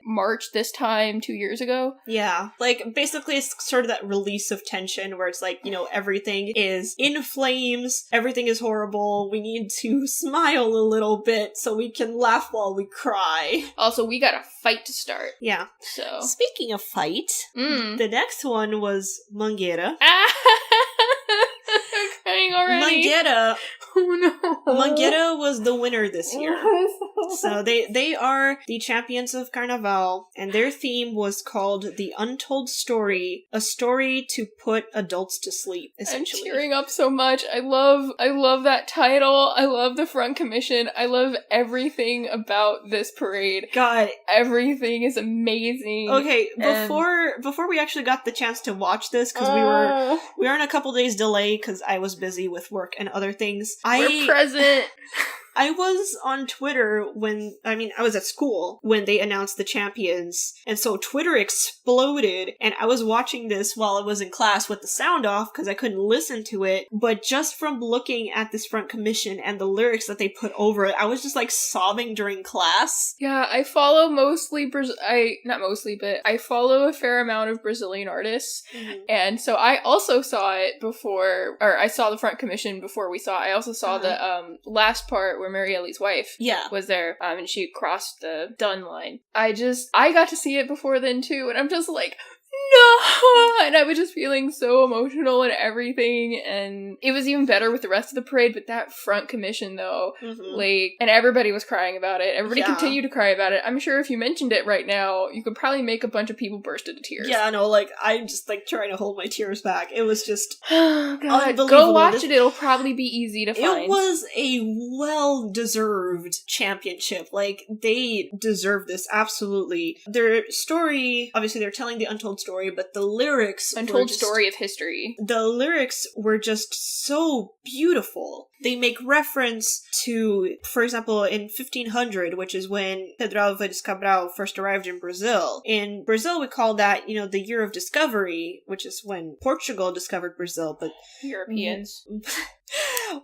March this time 2 years ago? Yeah. Like, basically it's sort of that release of tension where it's like, everything is in flames, everything is horrible, we need to smile a little bit so we can laugh while we cry. Also, we got a fight to start. Yeah. So. Speaking of fight, the next one was Mangueira. Crying already. Mangueira. Oh no. Mangueira was the winner this year. So they are the champions of Carnaval, and their theme was called The Untold Story, a story to put adults to sleep, essentially. I'm tearing up so much. I love that title. I love the front commission. I love everything about this parade. God. Everything is amazing. Okay, before we actually got the chance to watch this, because we were in a couple days delay because I was busy with work and other things. We're present. I was on Twitter I was at school when they announced the champions, and so Twitter exploded, and I was watching this while I was in class with the sound off because I couldn't listen to it, but just from looking at this front commission and the lyrics that they put over it, I was just like sobbing during class. Yeah, I follow I follow a fair amount of Brazilian artists, and so I also saw it before, or I saw the front commission before we saw it. I also saw the last part where Marielle's wife was there, and she crossed the done line. I got to see it before then too, and I'm just like, no! And I was just feeling so emotional and everything, and it was even better with the rest of the parade, but that front commission though, and everybody was crying about it. Everybody continued to cry about it. I'm sure if you mentioned it right now, you could probably make a bunch of people burst into tears. Yeah, no, I'm just trying to hold my tears back. It was just unbelievable. Go watch it, it'll probably be easy to find. It was a well-deserved championship. They deserve this, absolutely. Their story, obviously they're telling the untold story, but the lyrics story of history. The lyrics were just so beautiful. They make reference to, for example, in 1500, which is when Pedro Álvares Cabral first arrived in Brazil. In Brazil, we call that, the year of discovery, which is when Portugal discovered Brazil, but Europeans.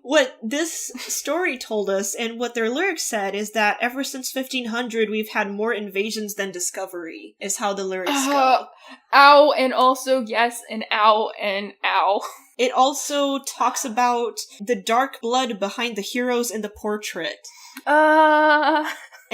What this story told us, and what their lyrics said, is that ever since 1500, we've had more invasions than discovery, is how the lyrics go. Ow, and also, yes, and ow, and ow. It also talks about the dark blood behind the heroes in the portrait.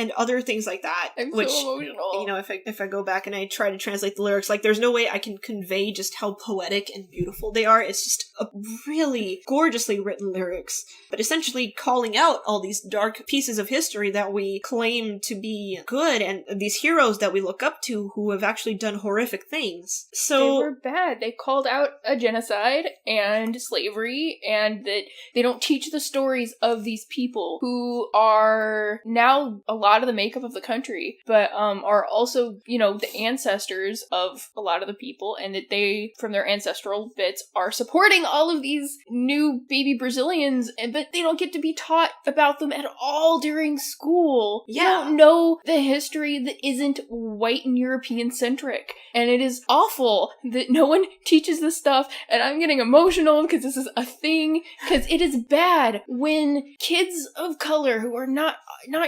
And other things like that. I'm so emotional. If I go back and I try to translate the lyrics, there's no way I can convey just how poetic and beautiful they are. It's just a really gorgeously written lyrics, but essentially calling out all these dark pieces of history that we claim to be good, and these heroes that we look up to who have actually done horrific things. So they were bad. They called out a genocide and slavery, and that they don't teach the stories of these people who are now a lot of the makeup of the country, but are also, the ancestors of a lot of the people, and that they, from their ancestral bits, are supporting all of these new baby Brazilians, but they don't get to be taught about them at all during school. Yeah. You don't know the history that isn't white and European centric, and it is awful that no one teaches this stuff, and I'm getting emotional because this is a thing, because it is bad when kids of color who are not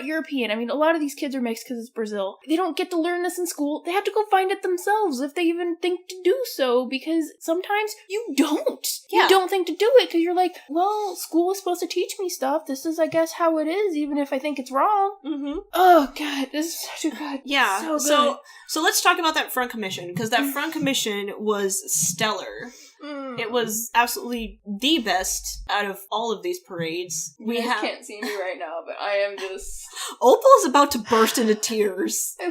European, a lot of these kids are mixed because it's Brazil. They don't get to learn this in school. They have to go find it themselves if they even think to do so, because sometimes you don't. Yeah. You don't think to do it because you're like, well, school is supposed to teach me stuff. This is, I guess, how it is, even if I think it's wrong. Mm-hmm. Oh, God, this is so good. Yeah. So good. So let's talk about that front commission, because that front commission was stellar. It was absolutely the best out of all of these parades. You guys can't see me right now, but I am just... Opal is about to burst into tears. I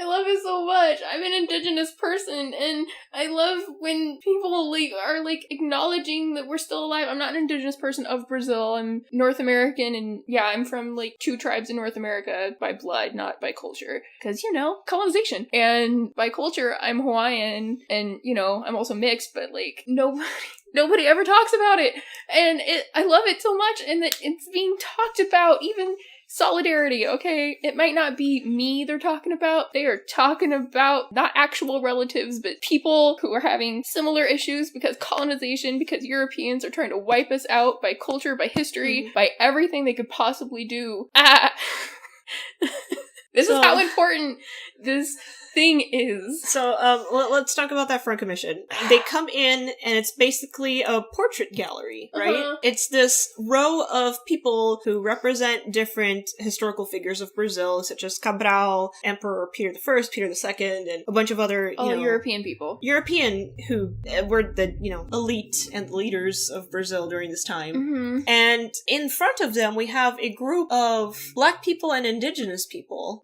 love it so much. I'm an Indigenous person, and I love when people are acknowledging that we're still alive. I'm not an Indigenous person of Brazil. I'm North American, and yeah, I'm from 2 tribes in North America by blood, not by culture. Because, colonization. And by culture, I'm Hawaiian, and, I'm also mixed, but nobody ever talks about it. And I love it so much, and that it's being talked about, even solidarity, okay? It might not be me they're talking about. They are talking about not actual relatives, but people who are having similar issues because colonization, because Europeans are trying to wipe us out by culture, by history, by everything they could possibly do. This is how important this thing is. So, let's talk about that front commission. They come in, and it's basically a portrait gallery, right? Uh-huh. It's this row of people who represent different historical figures of Brazil, such as Cabral, Emperor Peter I, Peter II, and a bunch of other, European people. European who were the, elite and leaders of Brazil during this time. Mm-hmm. And in front of them, we have a group of Black people and Indigenous people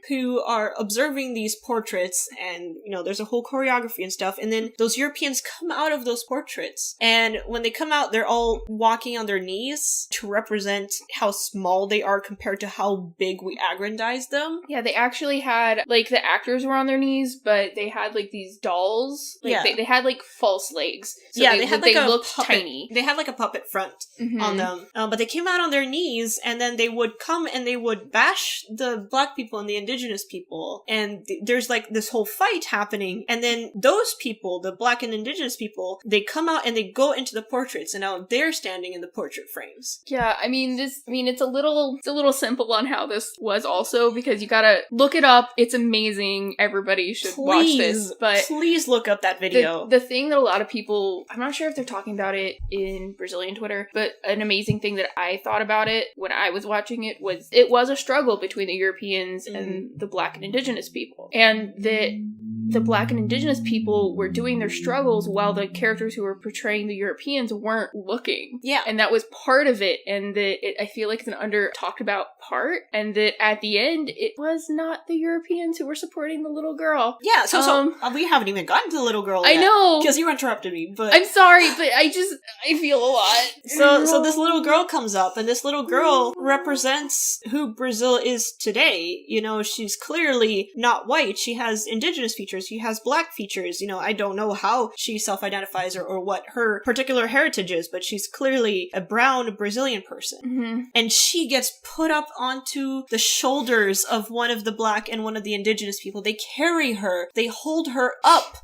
who are observing these portraits, and there's a whole choreography and stuff, and then those Europeans come out of those portraits, and when they come out, they're all walking on their knees to represent how small they are compared to how big we aggrandize them. Yeah, they actually had the actors were on their knees, but they had these dolls. They had false legs. So they looked tiny. They had a puppet front on them, but they came out on their knees, and then they would come and they would bash the Black people and the Indigenous people, and there's this whole fight happening, and then those people, the Black and Indigenous people, they come out and they go into the portraits, and now they're standing in the portrait frames. Yeah, it's a little simple on how this was also, because you gotta look it up. It's amazing. Everybody should watch this. But please look up that video. The thing that a lot of people, I'm not sure if they're talking about it in Brazilian Twitter, but an amazing thing that I thought about it when I was watching it was a struggle between the Europeans and the Black and Indigenous people. And that the Black and Indigenous people were doing their struggles while the characters who were portraying the Europeans weren't looking. Yeah. And that was part of it, and that I feel like it's an under-talked about part, and that at the end, it was not the Europeans who were supporting the little girl. Yeah, so we haven't even gotten to the little girl yet. I know! Because you interrupted me, but... I'm sorry, but I feel a lot. So this little girl comes up, and this little girl represents who Brazil is today. She's clearly not white. She has Indigenous features. She has Black features. I don't know how she self-identifies or what her particular heritage is, but she's clearly a brown Brazilian person. Mm-hmm. And she gets put up onto the shoulders of one of the Black and one of the Indigenous people. They carry her. They hold her up.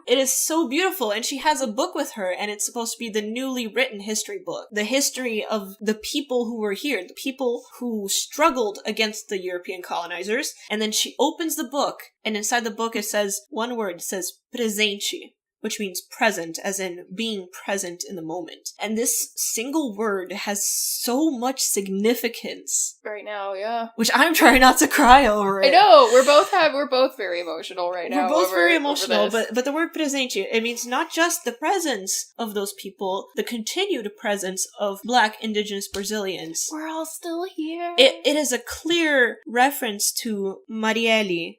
It is so beautiful, and she has a book with her, and it's supposed to be the newly written history book. The history of the people who were here, the people who struggled against the European colonizers, and then she opens the book, and inside the book it says one word, it says presente, which means present, as in being present in the moment. And this single word has so much significance. Right now, yeah. Which I'm trying not to cry over it. I know, we're both very emotional right now. We're both very emotional, but the word presente, it means not just the presence of those people, the continued presence of Black Indigenous Brazilians. We're all still here. It is a clear reference to Marielle,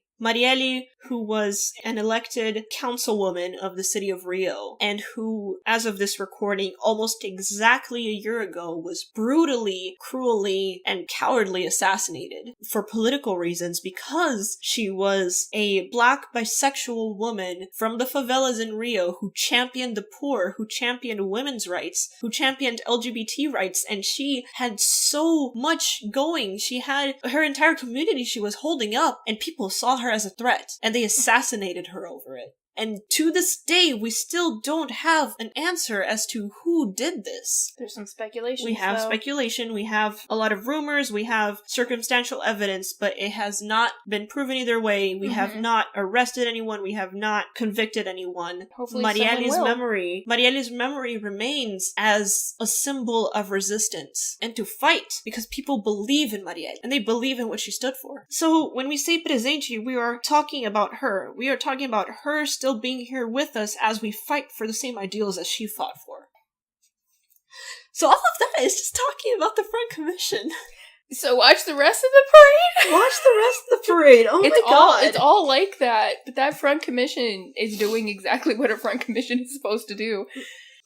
who was an elected councilwoman of the city of Rio, and who, as of this recording, almost exactly a year ago, was brutally, cruelly, and cowardly assassinated for political reasons because she was a Black bisexual woman from the favelas in Rio who championed the poor, who championed women's rights, who championed LGBT rights, and she had so much going. She had her entire community she was holding up, and people saw her as a threat, and they assassinated her over it. And to this day, we still don't have an answer as to who did this. There's some speculation. We have speculation, we have a lot of rumors, we have circumstantial evidence, but it has not been proven either way. We have not arrested anyone, we have not convicted anyone. Hopefully Marielle's memory remains as a symbol of resistance and to fight, because people believe in Marielle, and they believe in what she stood for. So when we say presente, we are talking about her. We are talking about her still being here with us as we fight for the same ideals as she fought for. So all of that is just talking about the Front Commission. So watch the rest of the parade? Watch the rest of the parade. Oh my god. It's all like that, but that Front Commission is doing exactly what a Front Commission is supposed to do.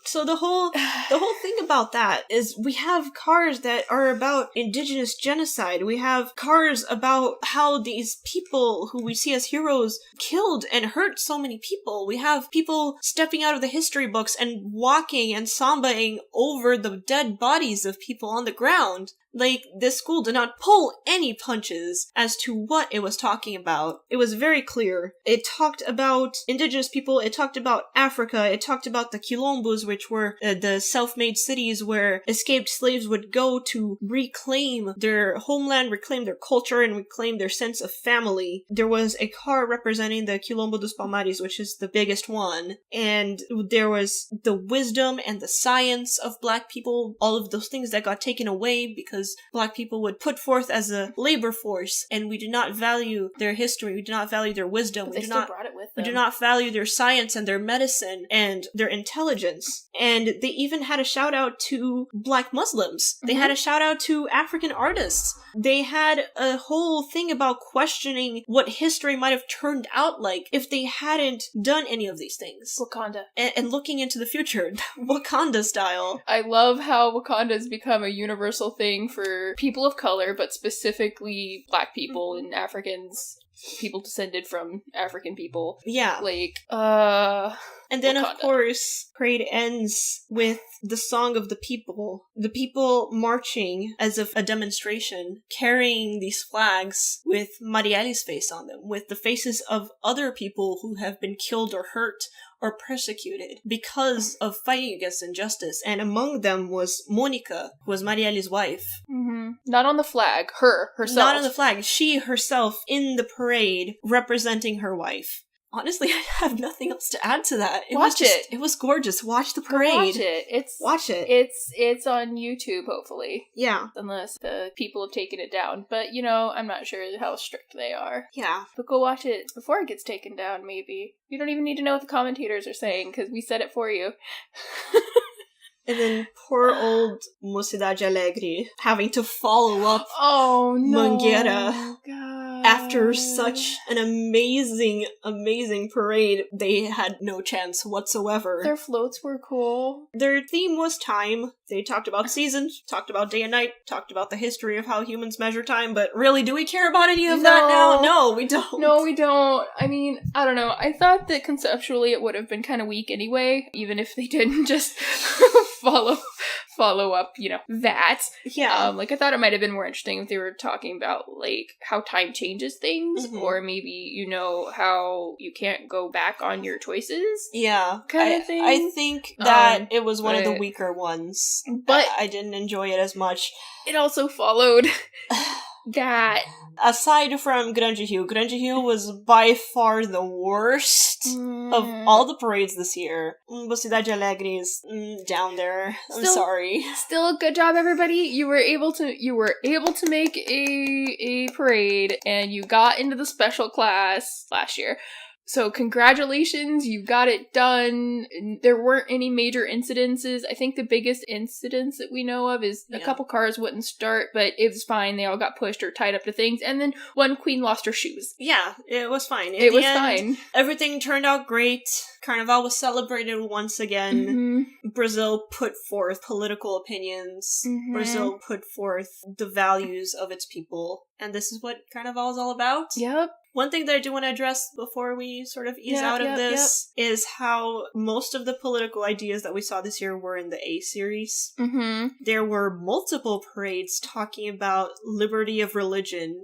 So the whole thing about that is we have cars that are about indigenous genocide. We have cars about how these people who we see as heroes killed and hurt so many people. We have people stepping out of the history books and walking and sambaing over the dead bodies of people on the ground. Like, this school did not pull any punches as to what it was talking about. It was very clear. It talked about indigenous people, it talked about Africa, it talked about the quilombos, which were the self-made cities where escaped slaves would go to reclaim their homeland, reclaim their culture, and reclaim their sense of family. There was a car representing the Quilombo dos Palmares, which is the biggest one, and there was the wisdom and the science of Black people, all of those things that got taken away because Black people would put forth as a labor force, and we do not value their history, we do not value their wisdom, we do not value their science and their medicine and their intelligence. And they even had a shout out to Black Muslims. They had a shout out to African artists. They had a whole thing about questioning what history might have turned out like if they hadn't done any of these things. Wakanda. And looking into the future, Wakanda style. I love how Wakanda has become a universal thing for people of color, but specifically Black people and Africans, people descended from African people. Yeah. Like, And then, Wakanda. Of course, parade ends with the Song of the People. The people marching as if a demonstration, carrying these flags with Marielle's face on them, with the faces of other people who have been killed or hurt or persecuted because of fighting against injustice. And among them was Monica, who was Marielle's wife. Mm-hmm. Not on the flag, herself. Not on the flag. She herself in the parade representing her wife. Honestly, I have nothing else to add to that. It was gorgeous. Watch the parade. Watch it. Watch it. It's on YouTube, hopefully. Yeah. Unless the people have taken it down. But, I'm not sure how strict they are. Yeah. But go watch it before it gets taken down, maybe. You don't even need to know what the commentators are saying, because we said it for you. And then poor old Mocidade Alegre having to follow up Mangueira. God. After such an amazing, amazing parade, they had no chance whatsoever. Their floats were cool. Their theme was time. They talked about seasons, talked about day and night, talked about the history of how humans measure time, but really, do we care about any of that now? No, we don't. No, we don't. I mean, I don't know. I thought that conceptually it would have been kind of weak anyway, even if they didn't just follow up, that. Yeah. I thought it might have been more interesting if they were talking about, how time changes things, or maybe, how you can't go back on your choices. Yeah. Kind of thing. I think that it was one of the weaker ones. But I didn't enjoy it as much. It also followed that. Aside from Grande Rio was by far the worst of all the parades this year. Mocidade Alegre is down there. I'm sorry. Still a good job, everybody. You were able to make a parade, and you got into the special class last year. So congratulations, you got it done. There weren't any major incidences. I think the biggest incidents that we know of is a couple cars wouldn't start, but it was fine. They all got pushed or tied up to things. And then one queen lost her shoes. Yeah, it was fine. It was fine. Everything turned out great. Carnaval was celebrated once again. Mm-hmm. Brazil put forth political opinions. Mm-hmm. Brazil put forth the values of its people. And this is what Carnaval is all about. Yep. One thing that I do want to address before we sort of ease out of this is how most of the political ideas that we saw this year were in the A series. Mm-hmm. There were multiple parades talking about liberty of religion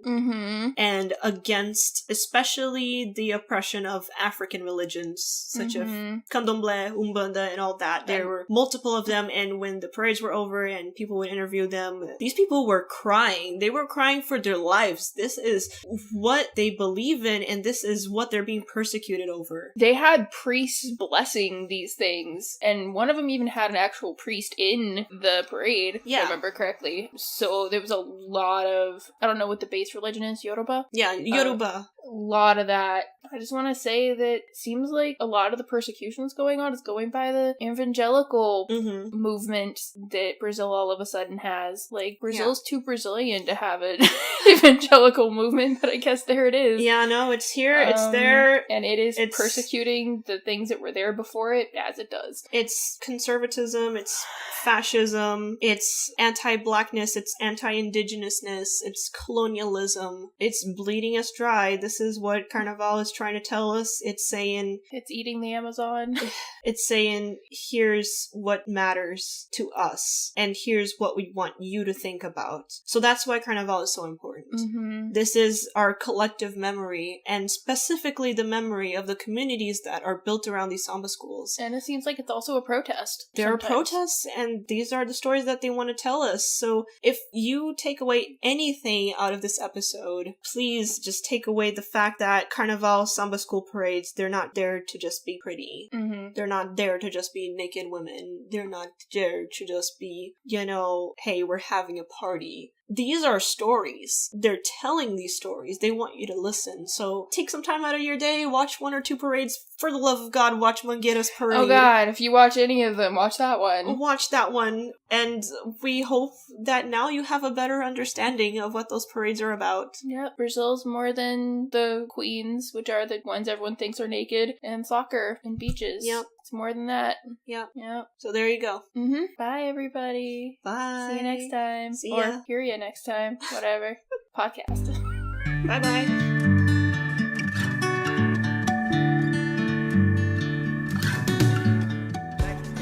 and against especially the oppression of African religions, such as Candomblé, Umbanda, and all that. There were multiple of them, and when the parades were over and people would interview them, these people were crying. They were crying for their lives. This is what they believe in, and this is what they're being persecuted over. They had priests blessing these things, and one of them even had an actual priest in the parade, if I remember correctly. So there was a lot of, I don't know what the base religion is, Yoruba? Yeah, Yoruba. A lot of that. I just want to say that it seems like a lot of the persecution that's going on is going by the evangelical movement that Brazil all of a sudden has. Like, Brazil's too Brazilian to have an evangelical movement, but I guess there it is. Yeah, no, it's here, it's there. And it's persecuting the things that were there before it, as it does. It's conservatism, it's fascism, it's anti-blackness, it's anti-indigenousness, it's colonialism, it's bleeding us dry. This is what Carnaval is trying to tell us. It's saying... It's eating the Amazon. It's saying, here's what matters to us, and here's what we want you to think about. So that's why Carnaval is so important. This is our collective memory, and specifically the memory of the communities that are built around these Samba schools. And it seems like it's also a protest. There are protests, and these are the stories that they want to tell us. So if you take away anything out of this episode, please just take away the fact that Carnaval Samba School parades, they're not there to just be pretty. They're not there to just be naked women. They're not there to just be, hey, we're having a party. These are stories. They're telling these stories. They want you to listen. So take some time out of your day, watch 1 or 2 parades. For the love of God, watch Mangueira's parade. Oh God, if you watch any of them, watch that one. Watch that one. And we hope that now you have a better understanding of what those parades are about. Yep, Brazil's more than the queens, which are the ones everyone thinks are naked, and soccer and beaches. Yep. It's more than that. Yep. Yep. So there you go. Bye, everybody. Bye. See you next time. See ya. Or hear you next time. Whatever. Podcast. Bye-bye.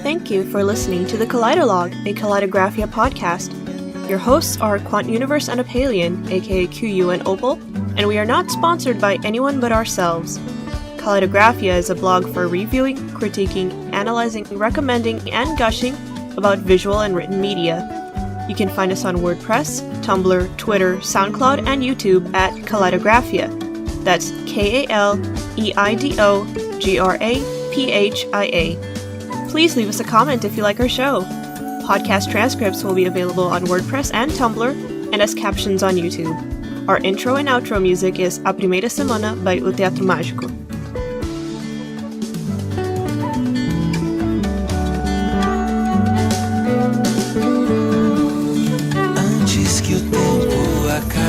Thank you for listening to the KALEIDOLOGUE, a KALEIDOGRAPHIA podcast. Your hosts are Quant Universe and Opalian, aka QU and Opal, and we are not sponsored by anyone but ourselves. KALEIDOGRAPHIA is a blog for reviewing, critiquing, analyzing, recommending, and gushing about visual and written media. You can find us on WordPress, Tumblr, Twitter, SoundCloud, and YouTube at KALEIDOGRAPHIA. That's KALEIDOGRAPHIA. Please leave us a comment if you like our show. Podcast transcripts will be available on WordPress and Tumblr, and as captions on YouTube. Our intro and outro music is A Primeira Semana by O Teatro Mágico. Antes que o tempo acabe.